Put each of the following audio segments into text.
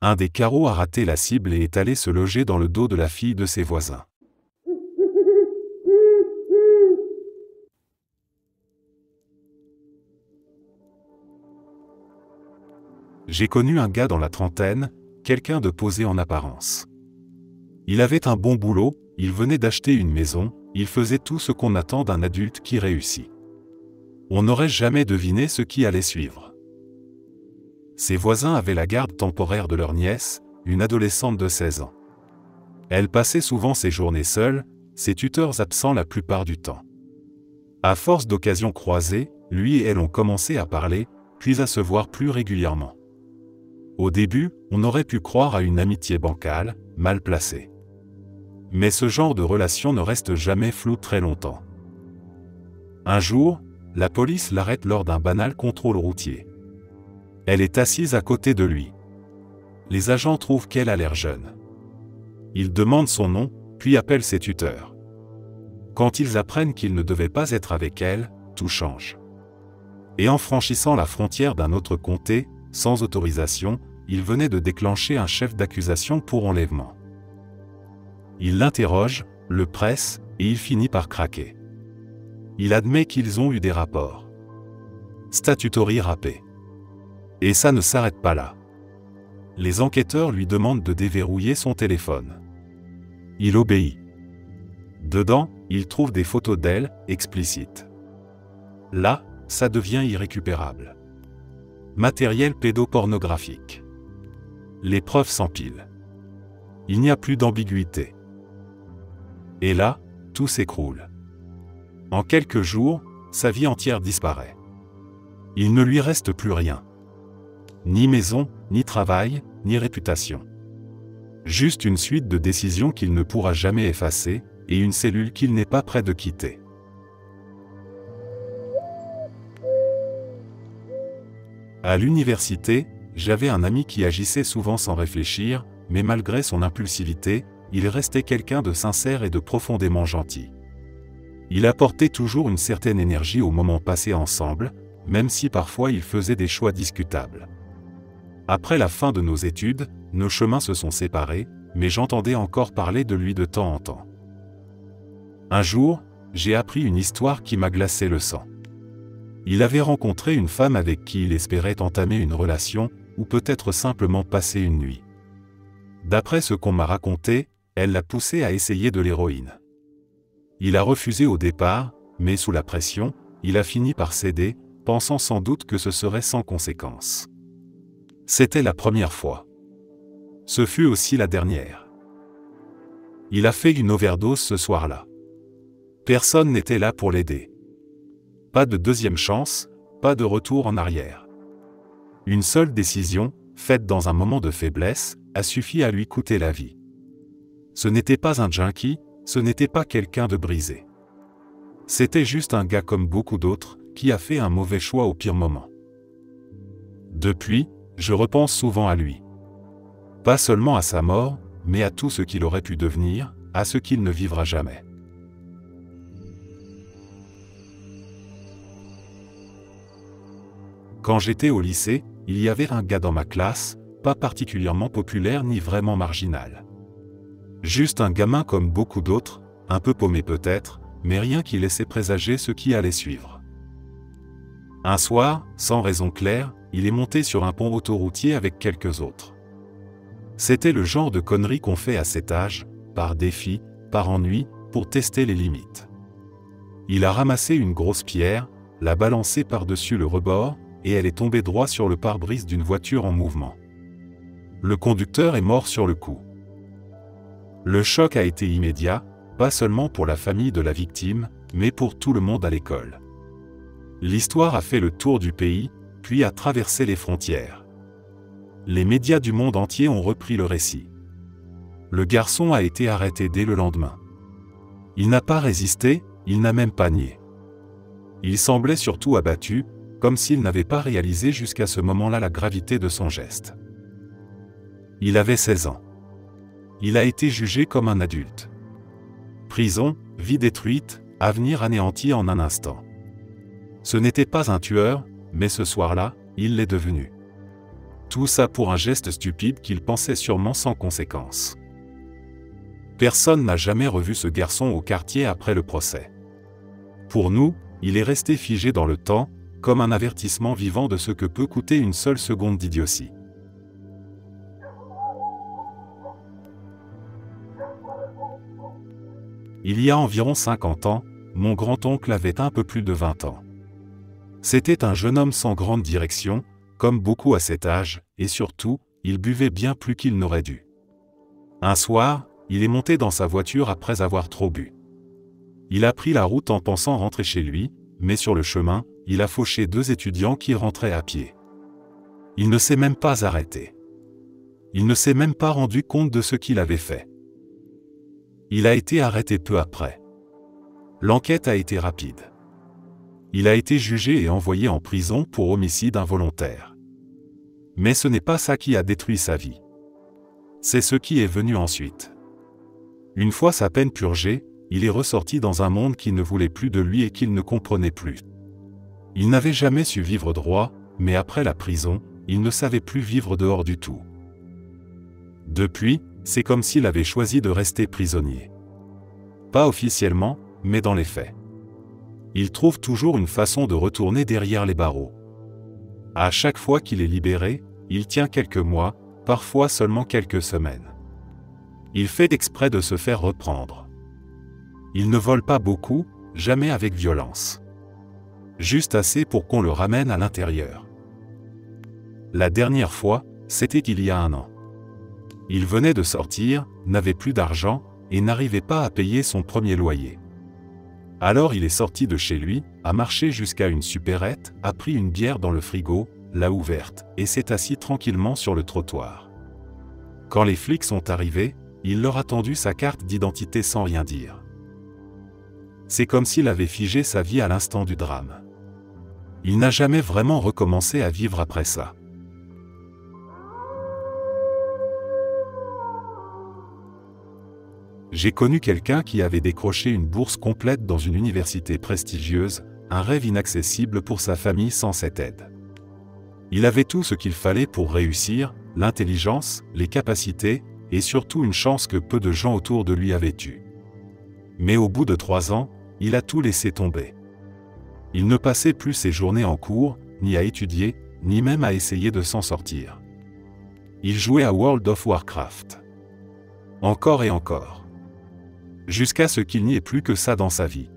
Un des carreaux a raté la cible et est allé se loger dans le dos de la fille de ses voisins. J'ai connu un gars dans la trentaine, quelqu'un de posé en apparence. Il avait un bon boulot, il venait d'acheter une maison, il faisait tout ce qu'on attend d'un adulte qui réussit. On n'aurait jamais deviné ce qui allait suivre. Ses voisins avaient la garde temporaire de leur nièce, une adolescente de 16 ans. Elle passait souvent ses journées seule, ses tuteurs absents la plupart du temps. À force d'occasions croisées, lui et elle ont commencé à parler, puis à se voir plus régulièrement. Au début, on aurait pu croire à une amitié bancale, mal placée. Mais ce genre de relation ne reste jamais flou très longtemps. Un jour, la police l'arrête lors d'un banal contrôle routier. Elle est assise à côté de lui. Les agents trouvent qu'elle a l'air jeune. Ils demandent son nom, puis appellent ses tuteurs. Quand ils apprennent qu'il ne devait pas être avec elle, tout change. Et en franchissant la frontière d'un autre comté, sans autorisation, il venait de déclencher un chef d'accusation pour enlèvement. Il l'interroge, le presse, et il finit par craquer. Il admet qu'ils ont eu des rapports. Statutory râpé. Et ça ne s'arrête pas là. Les enquêteurs lui demandent de déverrouiller son téléphone. Il obéit. Dedans, il trouve des photos d'elle, explicites. Là, ça devient irrécupérable. Matériel pédopornographique. Les preuves s'empilent. Il n'y a plus d'ambiguïté. Et là, tout s'écroule. En quelques jours, sa vie entière disparaît. Il ne lui reste plus rien. Ni maison, ni travail, ni réputation. Juste une suite de décisions qu'il ne pourra jamais effacer, et une cellule qu'il n'est pas prêt de quitter. À l'université, j'avais un ami qui agissait souvent sans réfléchir, mais malgré son impulsivité, il restait quelqu'un de sincère et de profondément gentil. Il apportait toujours une certaine énergie aux moments passés ensemble, même si parfois il faisait des choix discutables. Après la fin de nos études, nos chemins se sont séparés, mais j'entendais encore parler de lui de temps en temps. Un jour, j'ai appris une histoire qui m'a glacé le sang. Il avait rencontré une femme avec qui il espérait entamer une relation, ou peut-être simplement passer une nuit. D'après ce qu'on m'a raconté, elle l'a poussé à essayer de l'héroïne. Il a refusé au départ, mais sous la pression, il a fini par céder, pensant sans doute que ce serait sans conséquence. C'était la première fois. Ce fut aussi la dernière. Il a fait une overdose ce soir-là. Personne n'était là pour l'aider. Pas de deuxième chance, pas de retour en arrière. Une seule décision, faite dans un moment de faiblesse, a suffi à lui coûter la vie. Ce n'était pas un junkie, ce n'était pas quelqu'un de brisé. C'était juste un gars comme beaucoup d'autres, qui a fait un mauvais choix au pire moment. Depuis, je repense souvent à lui. Pas seulement à sa mort, mais à tout ce qu'il aurait pu devenir, à ce qu'il ne vivra jamais. Quand j'étais au lycée, il y avait un gars dans ma classe, pas particulièrement populaire ni vraiment marginal. Juste un gamin comme beaucoup d'autres, un peu paumé peut-être, mais rien qui laissait présager ce qui allait suivre. Un soir, sans raison claire, il est monté sur un pont autoroutier avec quelques autres. C'était le genre de conneries qu'on fait à cet âge, par défi, par ennui, pour tester les limites. Il a ramassé une grosse pierre, l'a balancée par-dessus le rebord, et elle est tombée droit sur le pare-brise d'une voiture en mouvement. Le conducteur est mort sur le coup. Le choc a été immédiat, pas seulement pour la famille de la victime, mais pour tout le monde à l'école. L'histoire a fait le tour du pays, puis a traversé les frontières. Les médias du monde entier ont repris le récit. Le garçon a été arrêté dès le lendemain. Il n'a pas résisté, il n'a même pas nié. Il semblait surtout abattu, comme s'il n'avait pas réalisé jusqu'à ce moment-là la gravité de son geste. Il avait 16 ans. Il a été jugé comme un adulte. Prison, vie détruite, avenir anéanti en un instant. Ce n'était pas un tueur, mais ce soir-là, il l'est devenu. Tout ça pour un geste stupide qu'il pensait sûrement sans conséquence. Personne n'a jamais revu ce garçon au quartier après le procès. Pour nous, il est resté figé dans le temps, comme un avertissement vivant de ce que peut coûter une seule seconde d'idiotie. Il y a environ 50 ans, mon grand-oncle avait un peu plus de 20 ans. C'était un jeune homme sans grande direction, comme beaucoup à cet âge, et surtout, il buvait bien plus qu'il n'aurait dû. Un soir, il est monté dans sa voiture après avoir trop bu. Il a pris la route en pensant rentrer chez lui, mais sur le chemin, il a fauché 2 étudiants qui rentraient à pied. Il ne s'est même pas arrêté. Il ne s'est même pas rendu compte de ce qu'il avait fait. Il a été arrêté peu après. L'enquête a été rapide. Il a été jugé et envoyé en prison pour homicide involontaire. Mais ce n'est pas ça qui a détruit sa vie. C'est ce qui est venu ensuite. Une fois sa peine purgée, il est ressorti dans un monde qui ne voulait plus de lui et qu'il ne comprenait plus. Il n'avait jamais su vivre droit, mais après la prison, il ne savait plus vivre dehors du tout. Depuis, c'est comme s'il avait choisi de rester prisonnier. Pas officiellement, mais dans les faits. Il trouve toujours une façon de retourner derrière les barreaux. À chaque fois qu'il est libéré, il tient quelques mois, parfois seulement quelques semaines. Il fait exprès de se faire reprendre. Il ne vole pas beaucoup, jamais avec violence. Juste assez pour qu'on le ramène à l'intérieur. La dernière fois, c'était il y a 1 an. Il venait de sortir, n'avait plus d'argent, et n'arrivait pas à payer son premier loyer. Alors il est sorti de chez lui, a marché jusqu'à une supérette, a pris une bière dans le frigo, l'a ouverte, et s'est assis tranquillement sur le trottoir. Quand les flics sont arrivés, il leur a tendu sa carte d'identité sans rien dire. C'est comme s'il avait figé sa vie à l'instant du drame. Il n'a jamais vraiment recommencé à vivre après ça. J'ai connu quelqu'un qui avait décroché une bourse complète dans une université prestigieuse, un rêve inaccessible pour sa famille sans cette aide. Il avait tout ce qu'il fallait pour réussir, l'intelligence, les capacités, et surtout une chance que peu de gens autour de lui avaient eue. Mais au bout de 3 ans, il a tout laissé tomber. Il ne passait plus ses journées en cours, ni à étudier, ni même à essayer de s'en sortir. Il jouait à World of Warcraft. Encore et encore. Jusqu'à ce qu'il n'y ait plus que ça dans sa vie.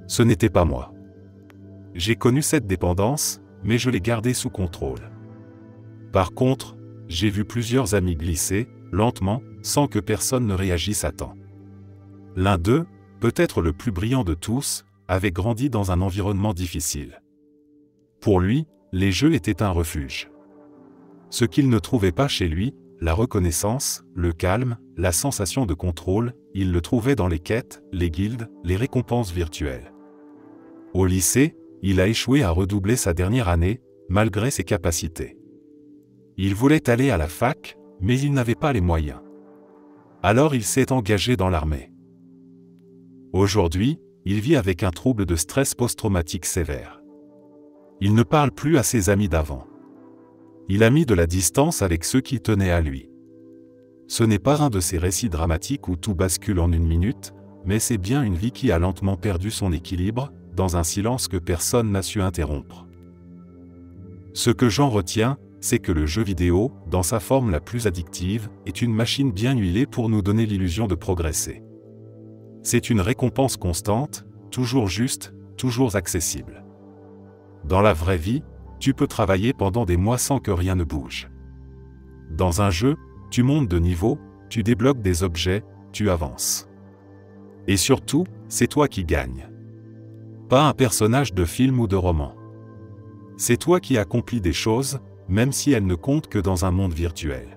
Ce n'était pas moi. J'ai connu cette dépendance, mais je l'ai gardée sous contrôle. Par contre, j'ai vu plusieurs amis glisser, lentement, sans que personne ne réagisse à temps. L'un d'eux, peut-être le plus brillant de tous, avait grandi dans un environnement difficile. Pour lui, les jeux étaient un refuge. Ce qu'il ne trouvait pas chez lui, la reconnaissance, le calme, la sensation de contrôle, il le trouvait dans les quêtes, les guildes, les récompenses virtuelles. Au lycée, il a échoué à redoubler sa dernière année, malgré ses capacités. Il voulait aller à la fac, mais il n'avait pas les moyens. Alors il s'est engagé dans l'armée. Aujourd'hui, il vit avec un trouble de stress post-traumatique sévère. Il ne parle plus à ses amis d'avant. Il a mis de la distance avec ceux qui tenaient à lui. Ce n'est pas un de ces récits dramatiques où tout bascule en 1 minute, mais c'est bien une vie qui a lentement perdu son équilibre, dans un silence que personne n'a su interrompre. Ce que j'en retiens, c'est que le jeu vidéo, dans sa forme la plus addictive, est une machine bien huilée pour nous donner l'illusion de progresser. C'est une récompense constante, toujours juste, toujours accessible. Dans la vraie vie, tu peux travailler pendant des mois sans que rien ne bouge. Dans un jeu, tu montes de niveau, tu débloques des objets, tu avances. Et surtout, c'est toi qui gagnes. Pas un personnage de film ou de roman. C'est toi qui accomplis des choses, même si elles ne comptent que dans un monde virtuel.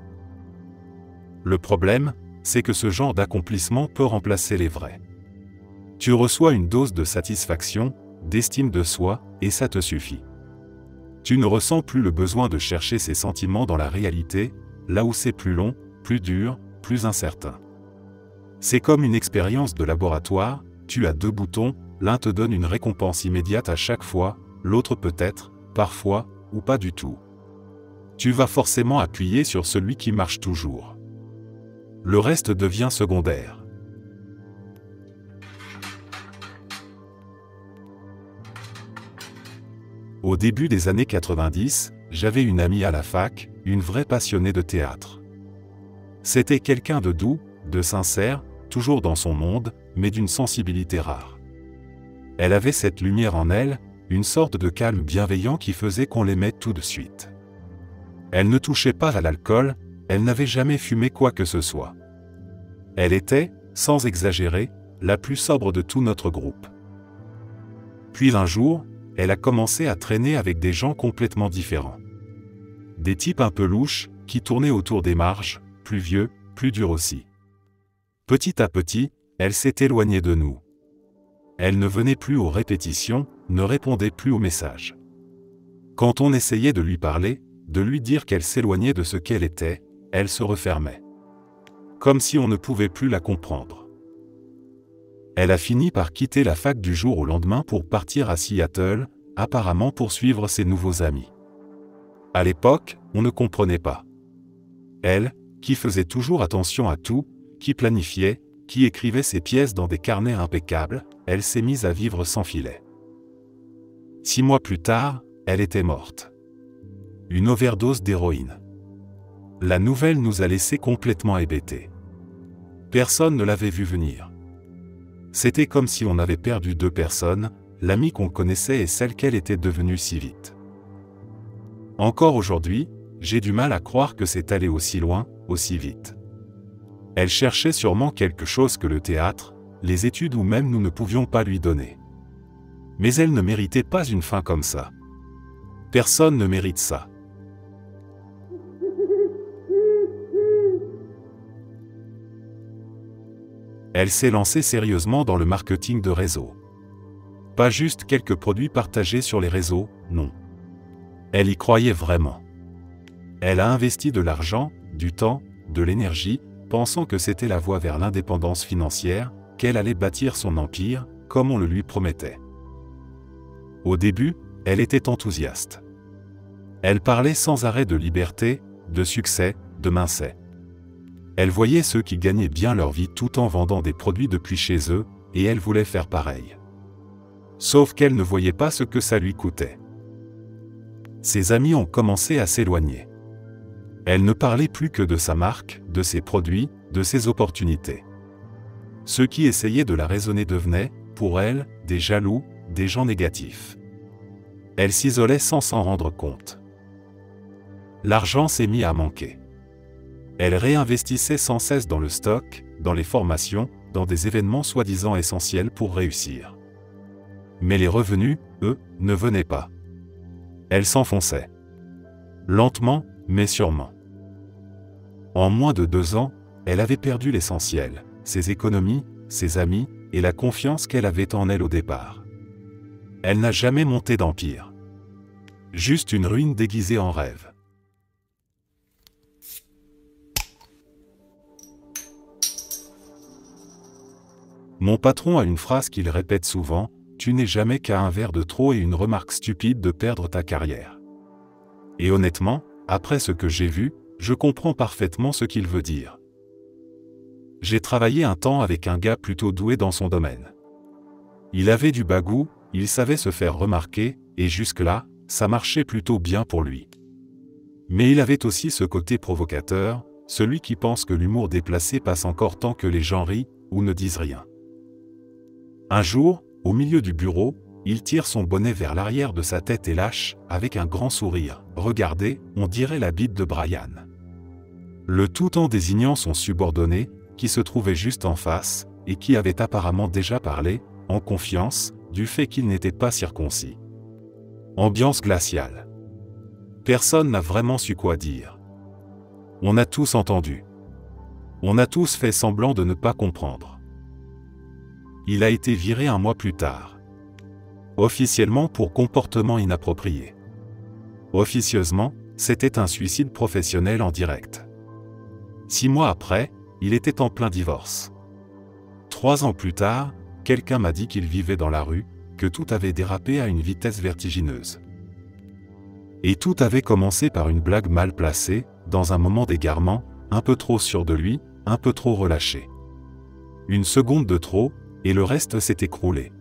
Le problème, c'est que ce genre d'accomplissement peut remplacer les vrais. Tu reçois une dose de satisfaction, d'estime de soi, et ça te suffit. Tu ne ressens plus le besoin de chercher ces sentiments dans la réalité, là où c'est plus long, plus dur, plus incertain. C'est comme une expérience de laboratoire, tu as 2 boutons, l'un te donne une récompense immédiate à chaque fois, l'autre peut-être, parfois, ou pas du tout. Tu vas forcément appuyer sur celui qui marche toujours. Le reste devient secondaire. Au début des années 90, j'avais une amie à la fac, une vraie passionnée de théâtre. C'était quelqu'un de doux, de sincère, toujours dans son monde, mais d'une sensibilité rare. Elle avait cette lumière en elle, une sorte de calme bienveillant qui faisait qu'on l'aimait tout de suite. Elle ne touchait pas à l'alcool, elle n'avait jamais fumé quoi que ce soit. Elle était, sans exagérer, la plus sobre de tout notre groupe. Puis un jour, elle a commencé à traîner avec des gens complètement différents. Des types un peu louches, qui tournaient autour des marges, plus vieux, plus durs aussi. Petit à petit, elle s'est éloignée de nous. Elle ne venait plus aux répétitions, ne répondait plus aux messages. Quand on essayait de lui parler, de lui dire qu'elle s'éloignait de ce qu'elle était, elle se refermait. Comme si on ne pouvait plus la comprendre. Elle a fini par quitter la fac du jour au lendemain pour partir à Seattle, apparemment pour suivre ses nouveaux amis. À l'époque, on ne comprenait pas. Elle, qui faisait toujours attention à tout, qui planifiait, qui écrivait ses pièces dans des carnets impeccables, elle s'est mise à vivre sans filet. 6 mois plus tard, elle était morte. Une overdose d'héroïne. La nouvelle nous a laissés complètement hébétés. Personne ne l'avait vu venir. C'était comme si on avait perdu 2 personnes, l'amie qu'on connaissait et celle qu'elle était devenue si vite. Encore aujourd'hui, j'ai du mal à croire que c'est allé aussi loin, aussi vite. Elle cherchait sûrement quelque chose que le théâtre, les études ou même nous ne pouvions pas lui donner. Mais elle ne méritait pas une fin comme ça. Personne ne mérite ça. Elle s'est lancée sérieusement dans le marketing de réseau. Pas juste quelques produits partagés sur les réseaux, non. Elle y croyait vraiment. Elle a investi de l'argent, du temps, de l'énergie, pensant que c'était la voie vers l'indépendance financière, qu'elle allait bâtir son empire, comme on le lui promettait. Au début, elle était enthousiaste. Elle parlait sans arrêt de liberté, de succès, de mincet. Elle voyait ceux qui gagnaient bien leur vie tout en vendant des produits depuis chez eux, et elle voulait faire pareil. Sauf qu'elle ne voyait pas ce que ça lui coûtait. Ses amis ont commencé à s'éloigner. Elle ne parlait plus que de sa marque, de ses produits, de ses opportunités. Ceux qui essayaient de la raisonner devenaient, pour elle, des jaloux, des gens négatifs. Elle s'isolait sans s'en rendre compte. L'argent s'est mis à manquer. Elle réinvestissait sans cesse dans le stock, dans les formations, dans des événements soi-disant essentiels pour réussir. Mais les revenus, eux, ne venaient pas. Elle s'enfonçait. Lentement, mais sûrement. En moins de 2 ans, elle avait perdu l'essentiel, ses économies, ses amis, et la confiance qu'elle avait en elle au départ. Elle n'a jamais monté d'empire. Juste une ruine déguisée en rêve. Mon patron a une phrase qu'il répète souvent, « Tu n'es jamais qu'à un verre de trop et une remarque stupide de perdre ta carrière. » Et honnêtement, après ce que j'ai vu, je comprends parfaitement ce qu'il veut dire. J'ai travaillé un temps avec un gars plutôt doué dans son domaine. Il avait du bagou, il savait se faire remarquer, et jusque-là, ça marchait plutôt bien pour lui. Mais il avait aussi ce côté provocateur, celui qui pense que l'humour déplacé passe encore tant que les gens rient, ou ne disent rien. Un jour, au milieu du bureau, il tire son bonnet vers l'arrière de sa tête et lâche, avec un grand sourire, « Regardez, on dirait la bite de Brian. » Le tout en désignant son subordonné, qui se trouvait juste en face, et qui avait apparemment déjà parlé, en confiance, du fait qu'il n'était pas circoncis. Ambiance glaciale. Personne n'a vraiment su quoi dire. On a tous entendu. On a tous fait semblant de ne pas comprendre. Il a été viré 1 mois plus tard. Officiellement pour comportement inapproprié. Officieusement, c'était un suicide professionnel en direct. 6 mois après, il était en plein divorce. 3 ans plus tard, quelqu'un m'a dit qu'il vivait dans la rue, que tout avait dérapé à une vitesse vertigineuse. Et tout avait commencé par une blague mal placée, dans un moment d'égarement, un peu trop sûr de lui, un peu trop relâché. Une seconde de trop, et le reste s'est écroulé.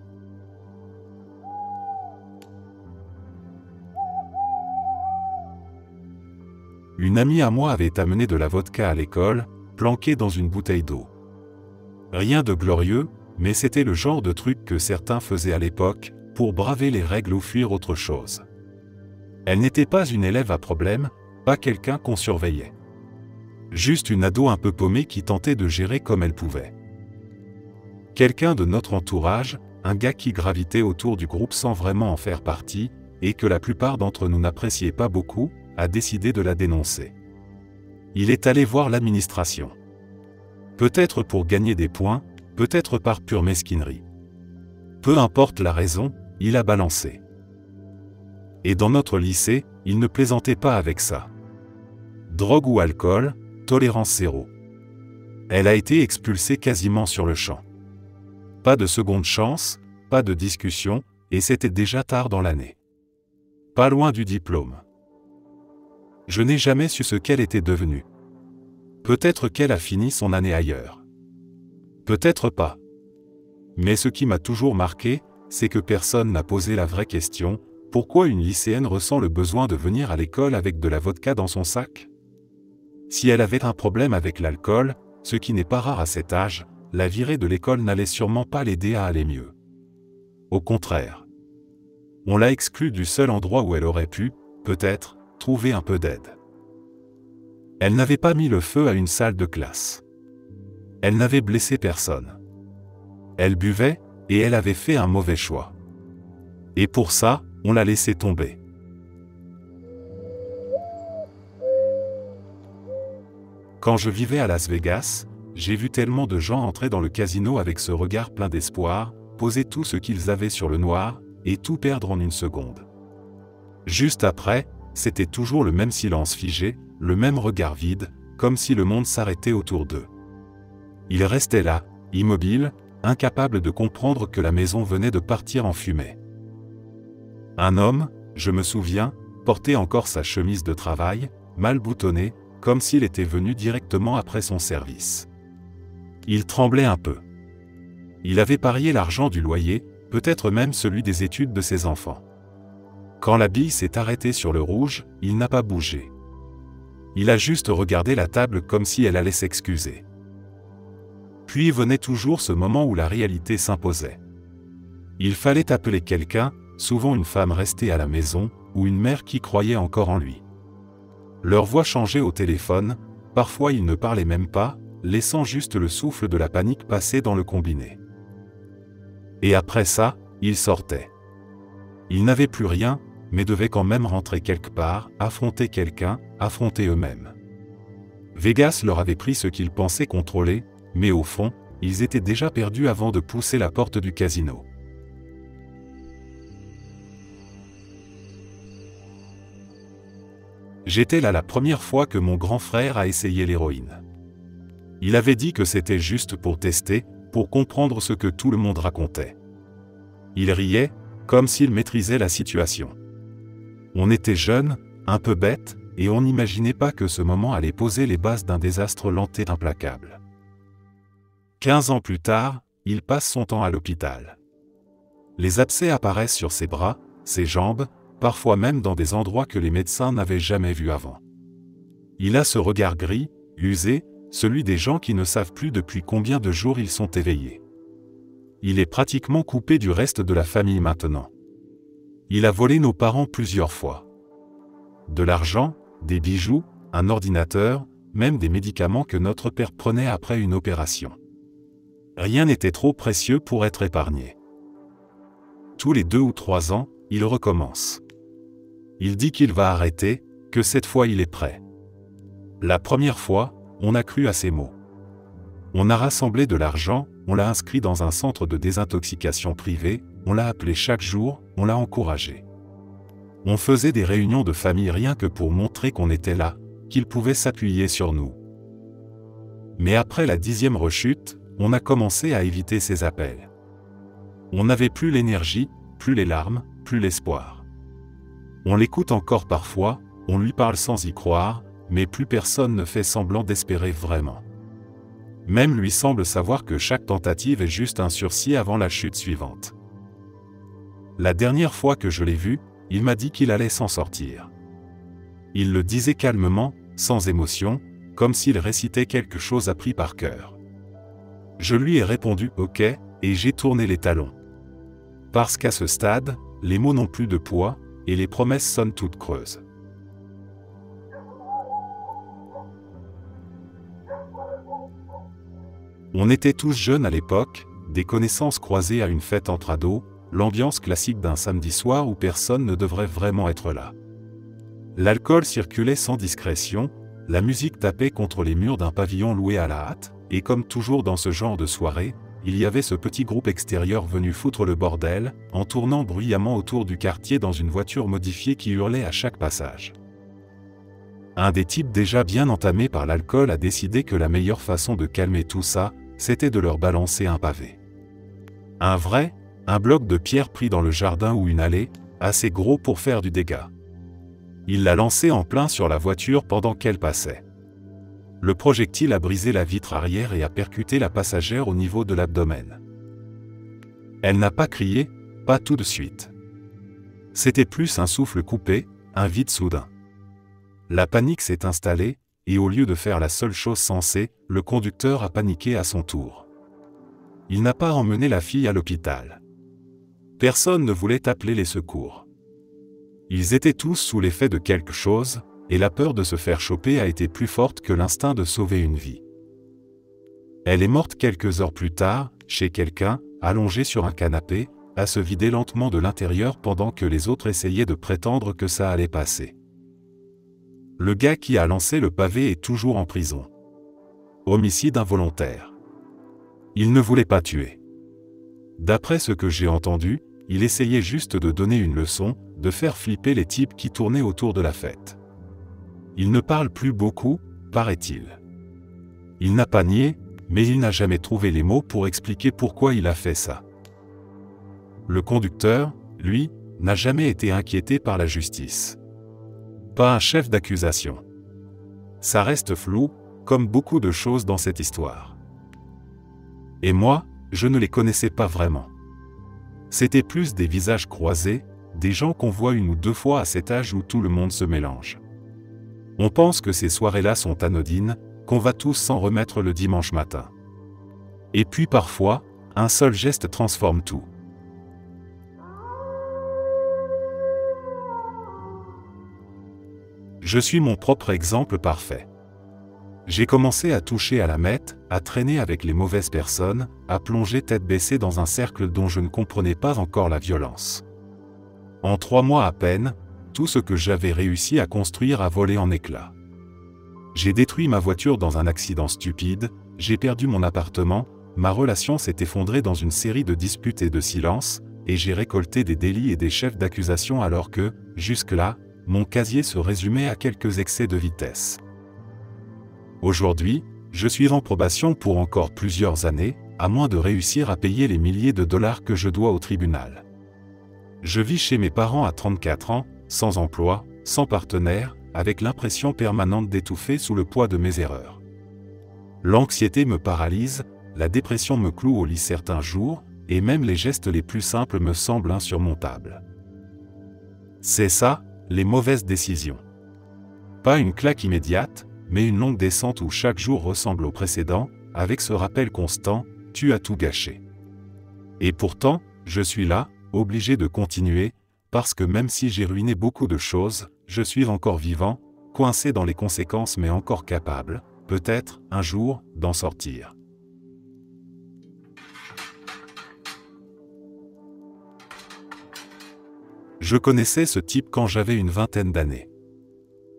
Une amie à moi avait amené de la vodka à l'école, planquée dans une bouteille d'eau. Rien de glorieux, mais c'était le genre de truc que certains faisaient à l'époque, pour braver les règles ou fuir autre chose. Elle n'était pas une élève à problème, pas quelqu'un qu'on surveillait. Juste une ado un peu paumée qui tentait de gérer comme elle pouvait. Quelqu'un de notre entourage, un gars qui gravitait autour du groupe sans vraiment en faire partie, et que la plupart d'entre nous n'appréciaient pas beaucoup, a décidé de la dénoncer. Il est allé voir l'administration. Peut-être pour gagner des points, peut-être par pure mesquinerie. Peu importe la raison, il a balancé. Et dans notre lycée, il ne plaisantait pas avec ça. Drogue ou alcool, tolérance zéro. Elle a été expulsée quasiment sur le champ. Pas de seconde chance, pas de discussion, et c'était déjà tard dans l'année. Pas loin du diplôme. Je n'ai jamais su ce qu'elle était devenue. Peut-être qu'elle a fini son année ailleurs. Peut-être pas. Mais ce qui m'a toujours marqué, c'est que personne n'a posé la vraie question, pourquoi une lycéenne ressent le besoin de venir à l'école avec de la vodka dans son sac? Si elle avait un problème avec l'alcool, ce qui n'est pas rare à cet âge, la virée de l'école n'allait sûrement pas l'aider à aller mieux. Au contraire. On l'a exclue du seul endroit où elle aurait pu, peut-être, trouver un peu d'aide. Elle n'avait pas mis le feu à une salle de classe. Elle n'avait blessé personne. Elle buvait, et elle avait fait un mauvais choix. Et pour ça, on l'a laissée tomber. Quand je vivais à Las Vegas, j'ai vu tellement de gens entrer dans le casino avec ce regard plein d'espoir, poser tout ce qu'ils avaient sur le noir, et tout perdre en une seconde. Juste après, c'était toujours le même silence figé, le même regard vide, comme si le monde s'arrêtait autour d'eux. Ils restaient là, immobiles, incapables de comprendre que la maison venait de partir en fumée. Un homme, je me souviens, portait encore sa chemise de travail, mal boutonnée, comme s'il était venu directement après son service. Il tremblait un peu. Il avait parié l'argent du loyer, peut-être même celui des études de ses enfants. Quand la bille s'est arrêtée sur le rouge, il n'a pas bougé. Il a juste regardé la table comme si elle allait s'excuser. Puis venait toujours ce moment où la réalité s'imposait. Il fallait appeler quelqu'un, souvent une femme restée à la maison, ou une mère qui croyait encore en lui. Leur voix changeait au téléphone, parfois ils ne parlaient même pas, laissant juste le souffle de la panique passer dans le combiné. Et après ça, ils sortaient. Ils n'avaient plus rien, mais devaient quand même rentrer quelque part, affronter quelqu'un, affronter eux-mêmes. Vegas leur avait pris ce qu'ils pensaient contrôler, mais au fond, ils étaient déjà perdus avant de pousser la porte du casino. J'étais là la première fois que mon grand frère a essayé l'héroïne. Il avait dit que c'était juste pour tester, pour comprendre ce que tout le monde racontait. Il riait, comme s'il maîtrisait la situation. On était jeunes, un peu bêtes, et on n'imaginait pas que ce moment allait poser les bases d'un désastre lent et implacable. 15 ans plus tard, il passe son temps à l'hôpital. Les abcès apparaissent sur ses bras, ses jambes, parfois même dans des endroits que les médecins n'avaient jamais vus avant. Il a ce regard gris, usé, celui des gens qui ne savent plus depuis combien de jours ils sont éveillés. Il est pratiquement coupé du reste de la famille maintenant. Il a volé nos parents plusieurs fois. De l'argent, des bijoux, un ordinateur, même des médicaments que notre père prenait après une opération. Rien n'était trop précieux pour être épargné. Tous les 2 ou 3 ans, il recommence. Il dit qu'il va arrêter, que cette fois il est prêt. La première fois, on a cru à ses mots. On a rassemblé de l'argent, on l'a inscrit dans un centre de désintoxication privé, on l'a appelé chaque jour, on l'a encouragé. On faisait des réunions de famille rien que pour montrer qu'on était là, qu'il pouvait s'appuyer sur nous. Mais après la 10e rechute, on a commencé à éviter ses appels. On n'avait plus l'énergie, plus les larmes, plus l'espoir. On l'écoute encore parfois, on lui parle sans y croire, mais plus personne ne fait semblant d'espérer vraiment. Même lui semble savoir que chaque tentative est juste un sursis avant la chute suivante. La dernière fois que je l'ai vu, il m'a dit qu'il allait s'en sortir. Il le disait calmement, sans émotion, comme s'il récitait quelque chose appris par cœur. Je lui ai répondu « Ok » et j'ai tourné les talons. Parce qu'à ce stade, les mots n'ont plus de poids, et les promesses sonnent toutes creuses. On était tous jeunes à l'époque, des connaissances croisées à une fête entre ados, l'ambiance classique d'un samedi soir où personne ne devrait vraiment être là. L'alcool circulait sans discrétion, la musique tapait contre les murs d'un pavillon loué à la hâte, et comme toujours dans ce genre de soirée, il y avait ce petit groupe extérieur venu foutre le bordel, en tournant bruyamment autour du quartier dans une voiture modifiée qui hurlait à chaque passage. Un des types déjà bien entamés par l'alcool a décidé que la meilleure façon de calmer tout ça, c'était de leur balancer un pavé. Un bloc de pierre pris dans le jardin ou une allée, assez gros pour faire du dégât. Il l'a lancé en plein sur la voiture pendant qu'elle passait. Le projectile a brisé la vitre arrière et a percuté la passagère au niveau de l'abdomen. Elle n'a pas crié, pas tout de suite. C'était plus un souffle coupé, un vide soudain. La panique s'est installée, et au lieu de faire la seule chose sensée, le conducteur a paniqué à son tour. Il n'a pas emmené la fille à l'hôpital. Personne ne voulait appeler les secours. Ils étaient tous sous l'effet de quelque chose, et la peur de se faire choper a été plus forte que l'instinct de sauver une vie. Elle est morte quelques heures plus tard, chez quelqu'un, allongée sur un canapé, à se vider lentement de l'intérieur pendant que les autres essayaient de prétendre que ça allait passer. Le gars qui a lancé le pavé est toujours en prison. Homicide involontaire. Il ne voulait pas tuer. D'après ce que j'ai entendu, il essayait juste de donner une leçon, de faire flipper les types qui tournaient autour de la fête. Il ne parle plus beaucoup, paraît-il. Il n'a pas nié, mais il n'a jamais trouvé les mots pour expliquer pourquoi il a fait ça. Le conducteur, lui, n'a jamais été inquiété par la justice. Pas un chef d'accusation. Ça reste flou, comme beaucoup de choses dans cette histoire. Et moi, je ne les connaissais pas vraiment. C'était plus des visages croisés, des gens qu'on voit une ou deux fois à cet âge où tout le monde se mélange. On pense que ces soirées-là sont anodines, qu'on va tous s'en remettre le dimanche matin. Et puis parfois, un seul geste transforme tout. Je suis mon propre exemple parfait. J'ai commencé à toucher à la meth, à traîner avec les mauvaises personnes, à plonger tête baissée dans un cercle dont je ne comprenais pas encore la violence. En 3 mois à peine, tout ce que j'avais réussi à construire a volé en éclats. J'ai détruit ma voiture dans un accident stupide, j'ai perdu mon appartement, ma relation s'est effondrée dans une série de disputes et de silences, et j'ai récolté des délits et des chefs d'accusation alors que, jusque-là, mon casier se résumait à quelques excès de vitesse. Aujourd'hui, je suis en probation pour encore plusieurs années, à moins de réussir à payer les milliers de dollars que je dois au tribunal. Je vis chez mes parents à 34 ans, sans emploi, sans partenaire, avec l'impression permanente d'étouffer sous le poids de mes erreurs. L'anxiété me paralyse, la dépression me cloue au lit certains jours, et même les gestes les plus simples me semblent insurmontables. C'est ça, les mauvaises décisions. Pas une claque immédiate, mais une longue descente où chaque jour ressemble au précédent, avec ce rappel constant, tu as tout gâché. Et pourtant, je suis là, obligé de continuer, parce que même si j'ai ruiné beaucoup de choses, je suis encore vivant, coincé dans les conséquences mais encore capable, peut-être, un jour, d'en sortir. Je connaissais ce type quand j'avais une vingtaine d'années.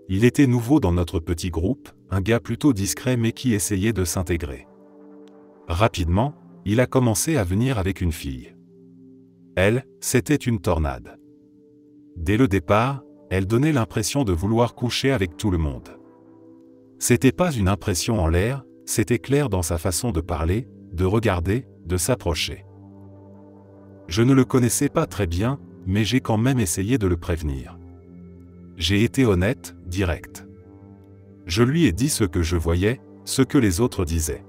Il était nouveau dans notre petit groupe, un gars plutôt discret mais qui essayait de s'intégrer. Rapidement, il a commencé à venir avec une fille. Elle, c'était une tornade. Dès le départ, elle donnait l'impression de vouloir coucher avec tout le monde. C'était pas une impression en l'air, c'était clair dans sa façon de parler, de regarder, de s'approcher. Je ne le connaissais pas très bien, mais j'ai quand même essayé de le prévenir. J'ai été honnête, direct. Je lui ai dit ce que je voyais, ce que les autres disaient.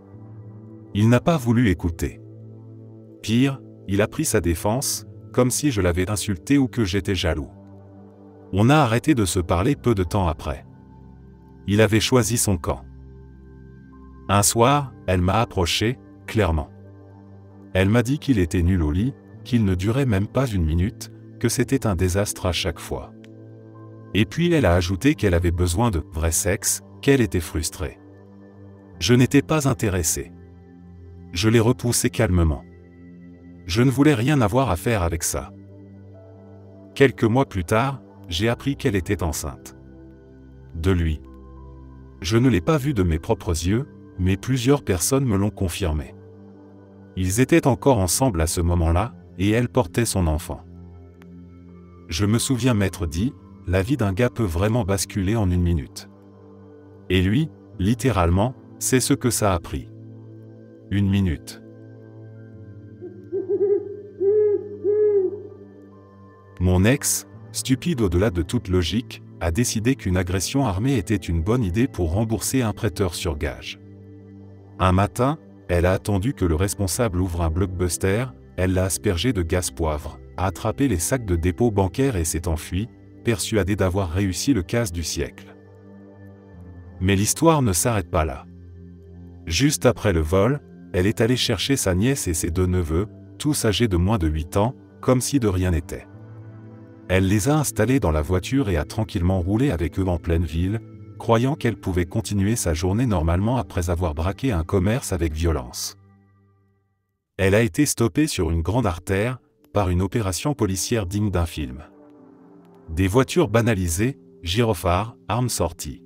Il n'a pas voulu écouter. Pire, il a pris sa défense, comme si je l'avais insulté ou que j'étais jaloux. On a arrêté de se parler peu de temps après. Il avait choisi son camp. Un soir, elle m'a approché, clairement. Elle m'a dit qu'il était nul au lit, qu'il ne durait même pas une minute, que c'était un désastre à chaque fois. Et puis elle a ajouté qu'elle avait besoin de vrai sexe, qu'elle était frustrée. Je n'étais pas intéressé. Je l'ai repoussé calmement. Je ne voulais rien avoir à faire avec ça. Quelques mois plus tard, j'ai appris qu'elle était enceinte. De lui. Je ne l'ai pas vu de mes propres yeux, mais plusieurs personnes me l'ont confirmé. Ils étaient encore ensemble à ce moment-là, et elle portait son enfant. Je me souviens m'être dit, la vie d'un gars peut vraiment basculer en une minute. Et lui, littéralement, c'est ce que ça a pris. Une minute. Mon ex, stupide au-delà de toute logique, a décidé qu'une agression armée était une bonne idée pour rembourser un prêteur sur gage. Un matin, elle a attendu que le responsable ouvre un Blockbuster, elle l'a aspergé de gaz poivre, a attrapé les sacs de dépôt bancaire et s'est enfuie, persuadée d'avoir réussi le casse du siècle. Mais l'histoire ne s'arrête pas là. Juste après le vol, elle est allée chercher sa nièce et ses deux neveux, tous âgés de moins de 8 ans, comme si de rien n'était. Elle les a installés dans la voiture et a tranquillement roulé avec eux en pleine ville, croyant qu'elle pouvait continuer sa journée normalement après avoir braqué un commerce avec violence. Elle a été stoppée sur une grande artère, par une opération policière digne d'un film. Des voitures banalisées, gyrophares, armes sorties.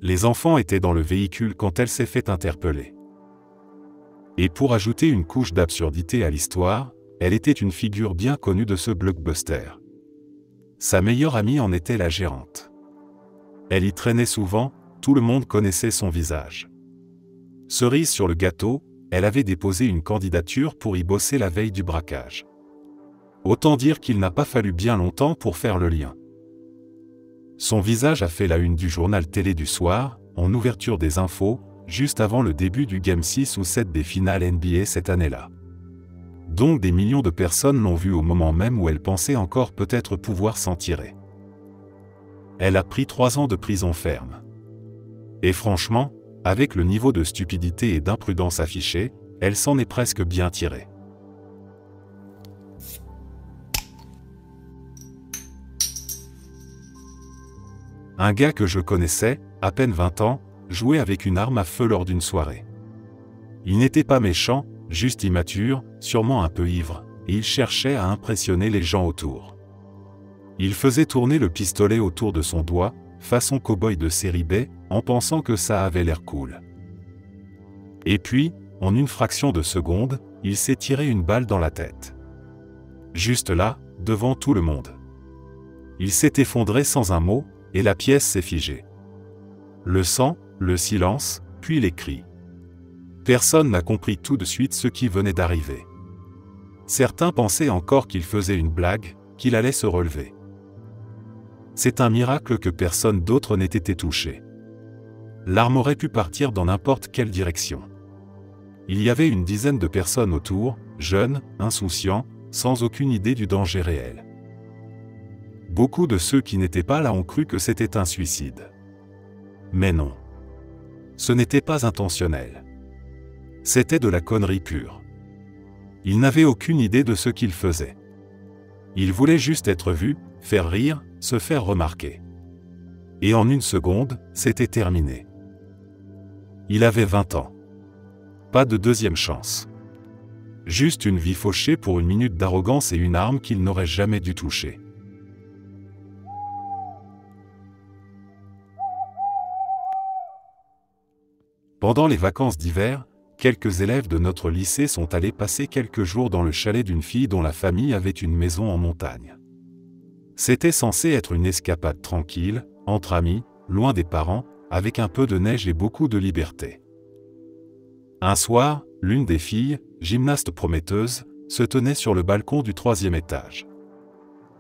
Les enfants étaient dans le véhicule quand elle s'est fait interpeller. Et pour ajouter une couche d'absurdité à l'histoire, elle était une figure bien connue de ce Blockbuster. Sa meilleure amie en était la gérante. Elle y traînait souvent, tout le monde connaissait son visage. Cerise sur le gâteau, elle avait déposé une candidature pour y bosser la veille du braquage. Autant dire qu'il n'a pas fallu bien longtemps pour faire le lien. Son visage a fait la une du journal télé du soir, en ouverture des infos, juste avant le début du Game 6 ou 7 des finales NBA cette année-là. Donc des millions de personnes l'ont vue au moment même où elle pensait encore peut-être pouvoir s'en tirer. Elle a pris 3 ans de prison ferme. Et franchement, avec le niveau de stupidité et d'imprudence affiché, elle s'en est presque bien tirée. Un gars que je connaissais, à peine 20 ans, jouait avec une arme à feu lors d'une soirée. Il n'était pas méchant, juste immature, sûrement un peu ivre, et il cherchait à impressionner les gens autour. Il faisait tourner le pistolet autour de son doigt, façon cow-boy de série B, en pensant que ça avait l'air cool. Et puis, en une fraction de seconde, il s'est tiré une balle dans la tête. Juste là, devant tout le monde. Il s'est effondré sans un mot, et la pièce s'est figée. Le sang, le silence, puis les cris. Personne n'a compris tout de suite ce qui venait d'arriver. Certains pensaient encore qu'il faisait une blague, qu'il allait se relever. C'est un miracle que personne d'autre n'ait été touché. L'arme aurait pu partir dans n'importe quelle direction. Il y avait une dizaine de personnes autour, jeunes, insouciants, sans aucune idée du danger réel. Beaucoup de ceux qui n'étaient pas là ont cru que c'était un suicide. Mais non. Ce n'était pas intentionnel. C'était de la connerie pure. Il n'avait aucune idée de ce qu'il faisait. Il voulait juste être vu, faire rire, se faire remarquer. Et en une seconde, c'était terminé. Il avait 20 ans. Pas de deuxième chance. Juste une vie fauchée pour une minute d'arrogance et une arme qu'il n'aurait jamais dû toucher. Pendant les vacances d'hiver, quelques élèves de notre lycée sont allés passer quelques jours dans le chalet d'une fille dont la famille avait une maison en montagne. C'était censé être une escapade tranquille, entre amis, loin des parents, avec un peu de neige et beaucoup de liberté. Un soir, l'une des filles, gymnaste prometteuse, se tenait sur le balcon du 3e étage.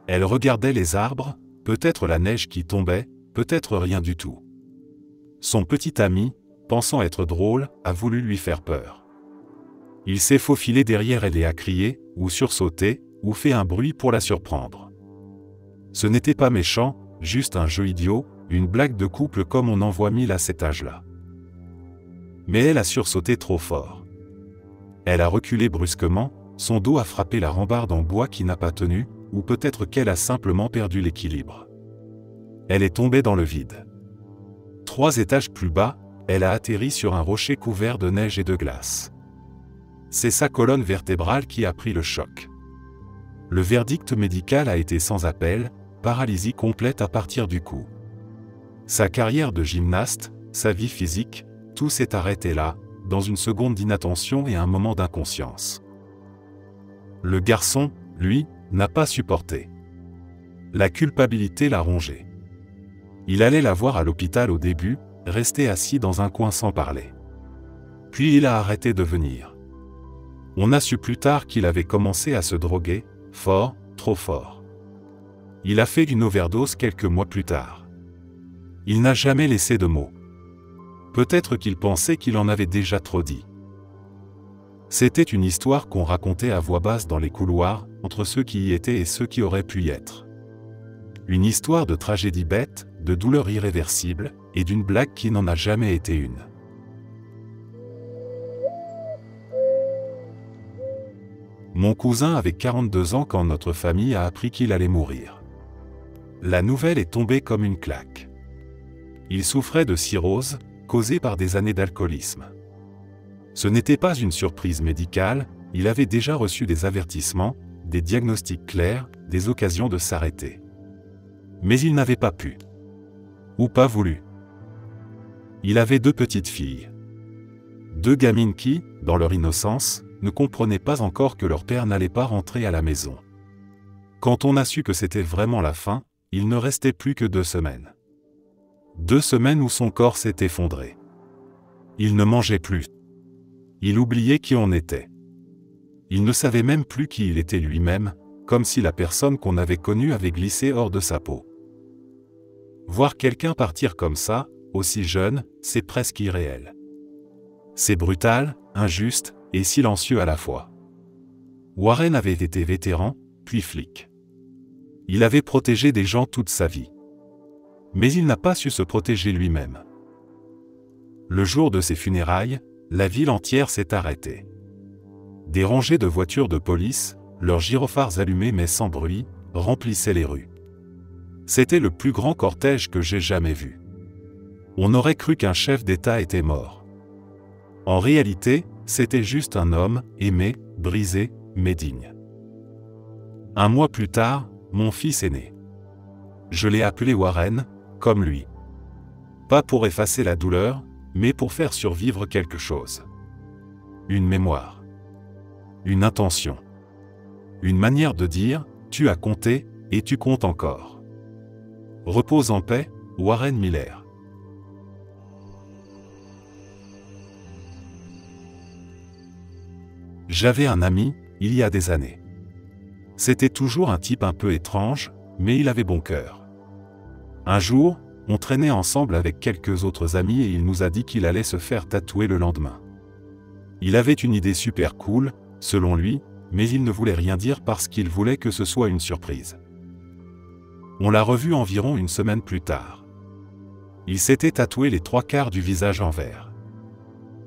Elle regardait les arbres, peut-être la neige qui tombait, peut-être rien du tout. Son petit ami, pensant être drôle, a voulu lui faire peur. Il s'est faufilé derrière elle et a crié, ou sursauté, ou fait un bruit pour la surprendre. Ce n'était pas méchant, juste un jeu idiot, une blague de couple comme on en voit mille à cet âge-là. Mais elle a sursauté trop fort. Elle a reculé brusquement, son dos a frappé la rambarde en bois qui n'a pas tenu, ou peut-être qu'elle a simplement perdu l'équilibre. Elle est tombée dans le vide. 3 étages plus bas, elle a atterri sur un rocher couvert de neige et de glace. C'est sa colonne vertébrale qui a pris le choc. Le verdict médical a été sans appel, paralysie complète à partir du cou. Sa carrière de gymnaste, sa vie physique, tout s'est arrêté là, dans une seconde d'inattention et un moment d'inconscience. Le garçon, lui, n'a pas supporté. La culpabilité l'a rongé. Il allait la voir à l'hôpital au début, resté assis dans un coin sans parler. Puis il a arrêté de venir. On a su plus tard qu'il avait commencé à se droguer, fort, trop fort. Il a fait une overdose quelques mois plus tard. Il n'a jamais laissé de mots. Peut-être qu'il pensait qu'il en avait déjà trop dit. C'était une histoire qu'on racontait à voix basse dans les couloirs, entre ceux qui y étaient et ceux qui auraient pu y être. Une histoire de tragédie bête, de douleur irréversible, et d'une blague qui n'en a jamais été une. Mon cousin avait 42 ans quand notre famille a appris qu'il allait mourir. La nouvelle est tombée comme une claque. Il souffrait de cirrhose, causée par des années d'alcoolisme. Ce n'était pas une surprise médicale, il avait déjà reçu des avertissements, des diagnostics clairs, des occasions de s'arrêter. Mais il n'avait pas pu. Ou pas voulu. Il avait 2 petites filles. 2 gamines qui, dans leur innocence, ne comprenaient pas encore que leur père n'allait pas rentrer à la maison. Quand on a su que c'était vraiment la fin, il ne restait plus que 2 semaines. 2 semaines où son corps s'est effondré. Il ne mangeait plus. Il oubliait qui on était. Il ne savait même plus qui il était lui-même, comme si la personne qu'on avait connue avait glissé hors de sa peau. Voir quelqu'un partir comme ça, aussi jeune, c'est presque irréel. C'est brutal, injuste et silencieux à la fois. Warren avait été vétéran, puis flic. Il avait protégé des gens toute sa vie. Mais il n'a pas su se protéger lui-même. Le jour de ses funérailles, la ville entière s'est arrêtée. Des rangées de voitures de police, leurs gyrophares allumés mais sans bruit, remplissaient les rues. C'était le plus grand cortège que j'ai jamais vu. On aurait cru qu'un chef d'État était mort. En réalité, c'était juste un homme, aimé, brisé, mais digne. 1 mois plus tard, mon fils est né. Je l'ai appelé Warren, comme lui. Pas pour effacer la douleur, mais pour faire survivre quelque chose. Une mémoire. Une intention. Une manière de dire, tu as compté, et tu comptes encore. Repose en paix, Warren Miller. J'avais un ami, il y a des années. C'était toujours un type un peu étrange, mais il avait bon cœur. Un jour, on traînait ensemble avec quelques autres amis et il nous a dit qu'il allait se faire tatouer le lendemain. Il avait une idée super cool, selon lui, mais il ne voulait rien dire parce qu'il voulait que ce soit une surprise. On l'a revu environ 1 semaine plus tard. Il s'était tatoué les 3/4 du visage en vert.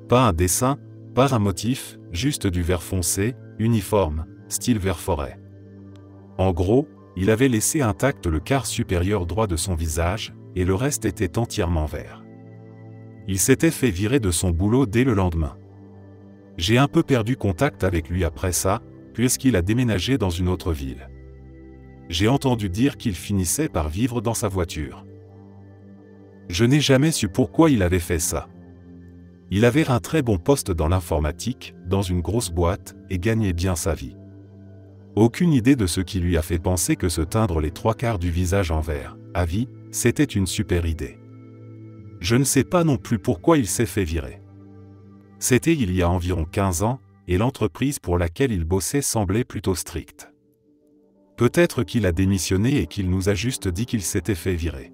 Pas un dessin, pas un motif, juste du vert foncé, uniforme, style vert forêt. En gros, il avait laissé intact le quart supérieur droit de son visage, et le reste était entièrement vert. Il s'était fait virer de son boulot dès le lendemain. J'ai un peu perdu contact avec lui après ça, puisqu'il a déménagé dans une autre ville. J'ai entendu dire qu'il finissait par vivre dans sa voiture. Je n'ai jamais su pourquoi il avait fait ça. Il avait un très bon poste dans l'informatique, dans une grosse boîte, et gagnait bien sa vie. Aucune idée de ce qui lui a fait penser que se teindre les 3/4 du visage en vert, à vie, c'était une super idée. Je ne sais pas non plus pourquoi il s'est fait virer. C'était il y a environ 15 ans, et l'entreprise pour laquelle il bossait semblait plutôt stricte. Peut-être qu'il a démissionné et qu'il nous a juste dit qu'il s'était fait virer.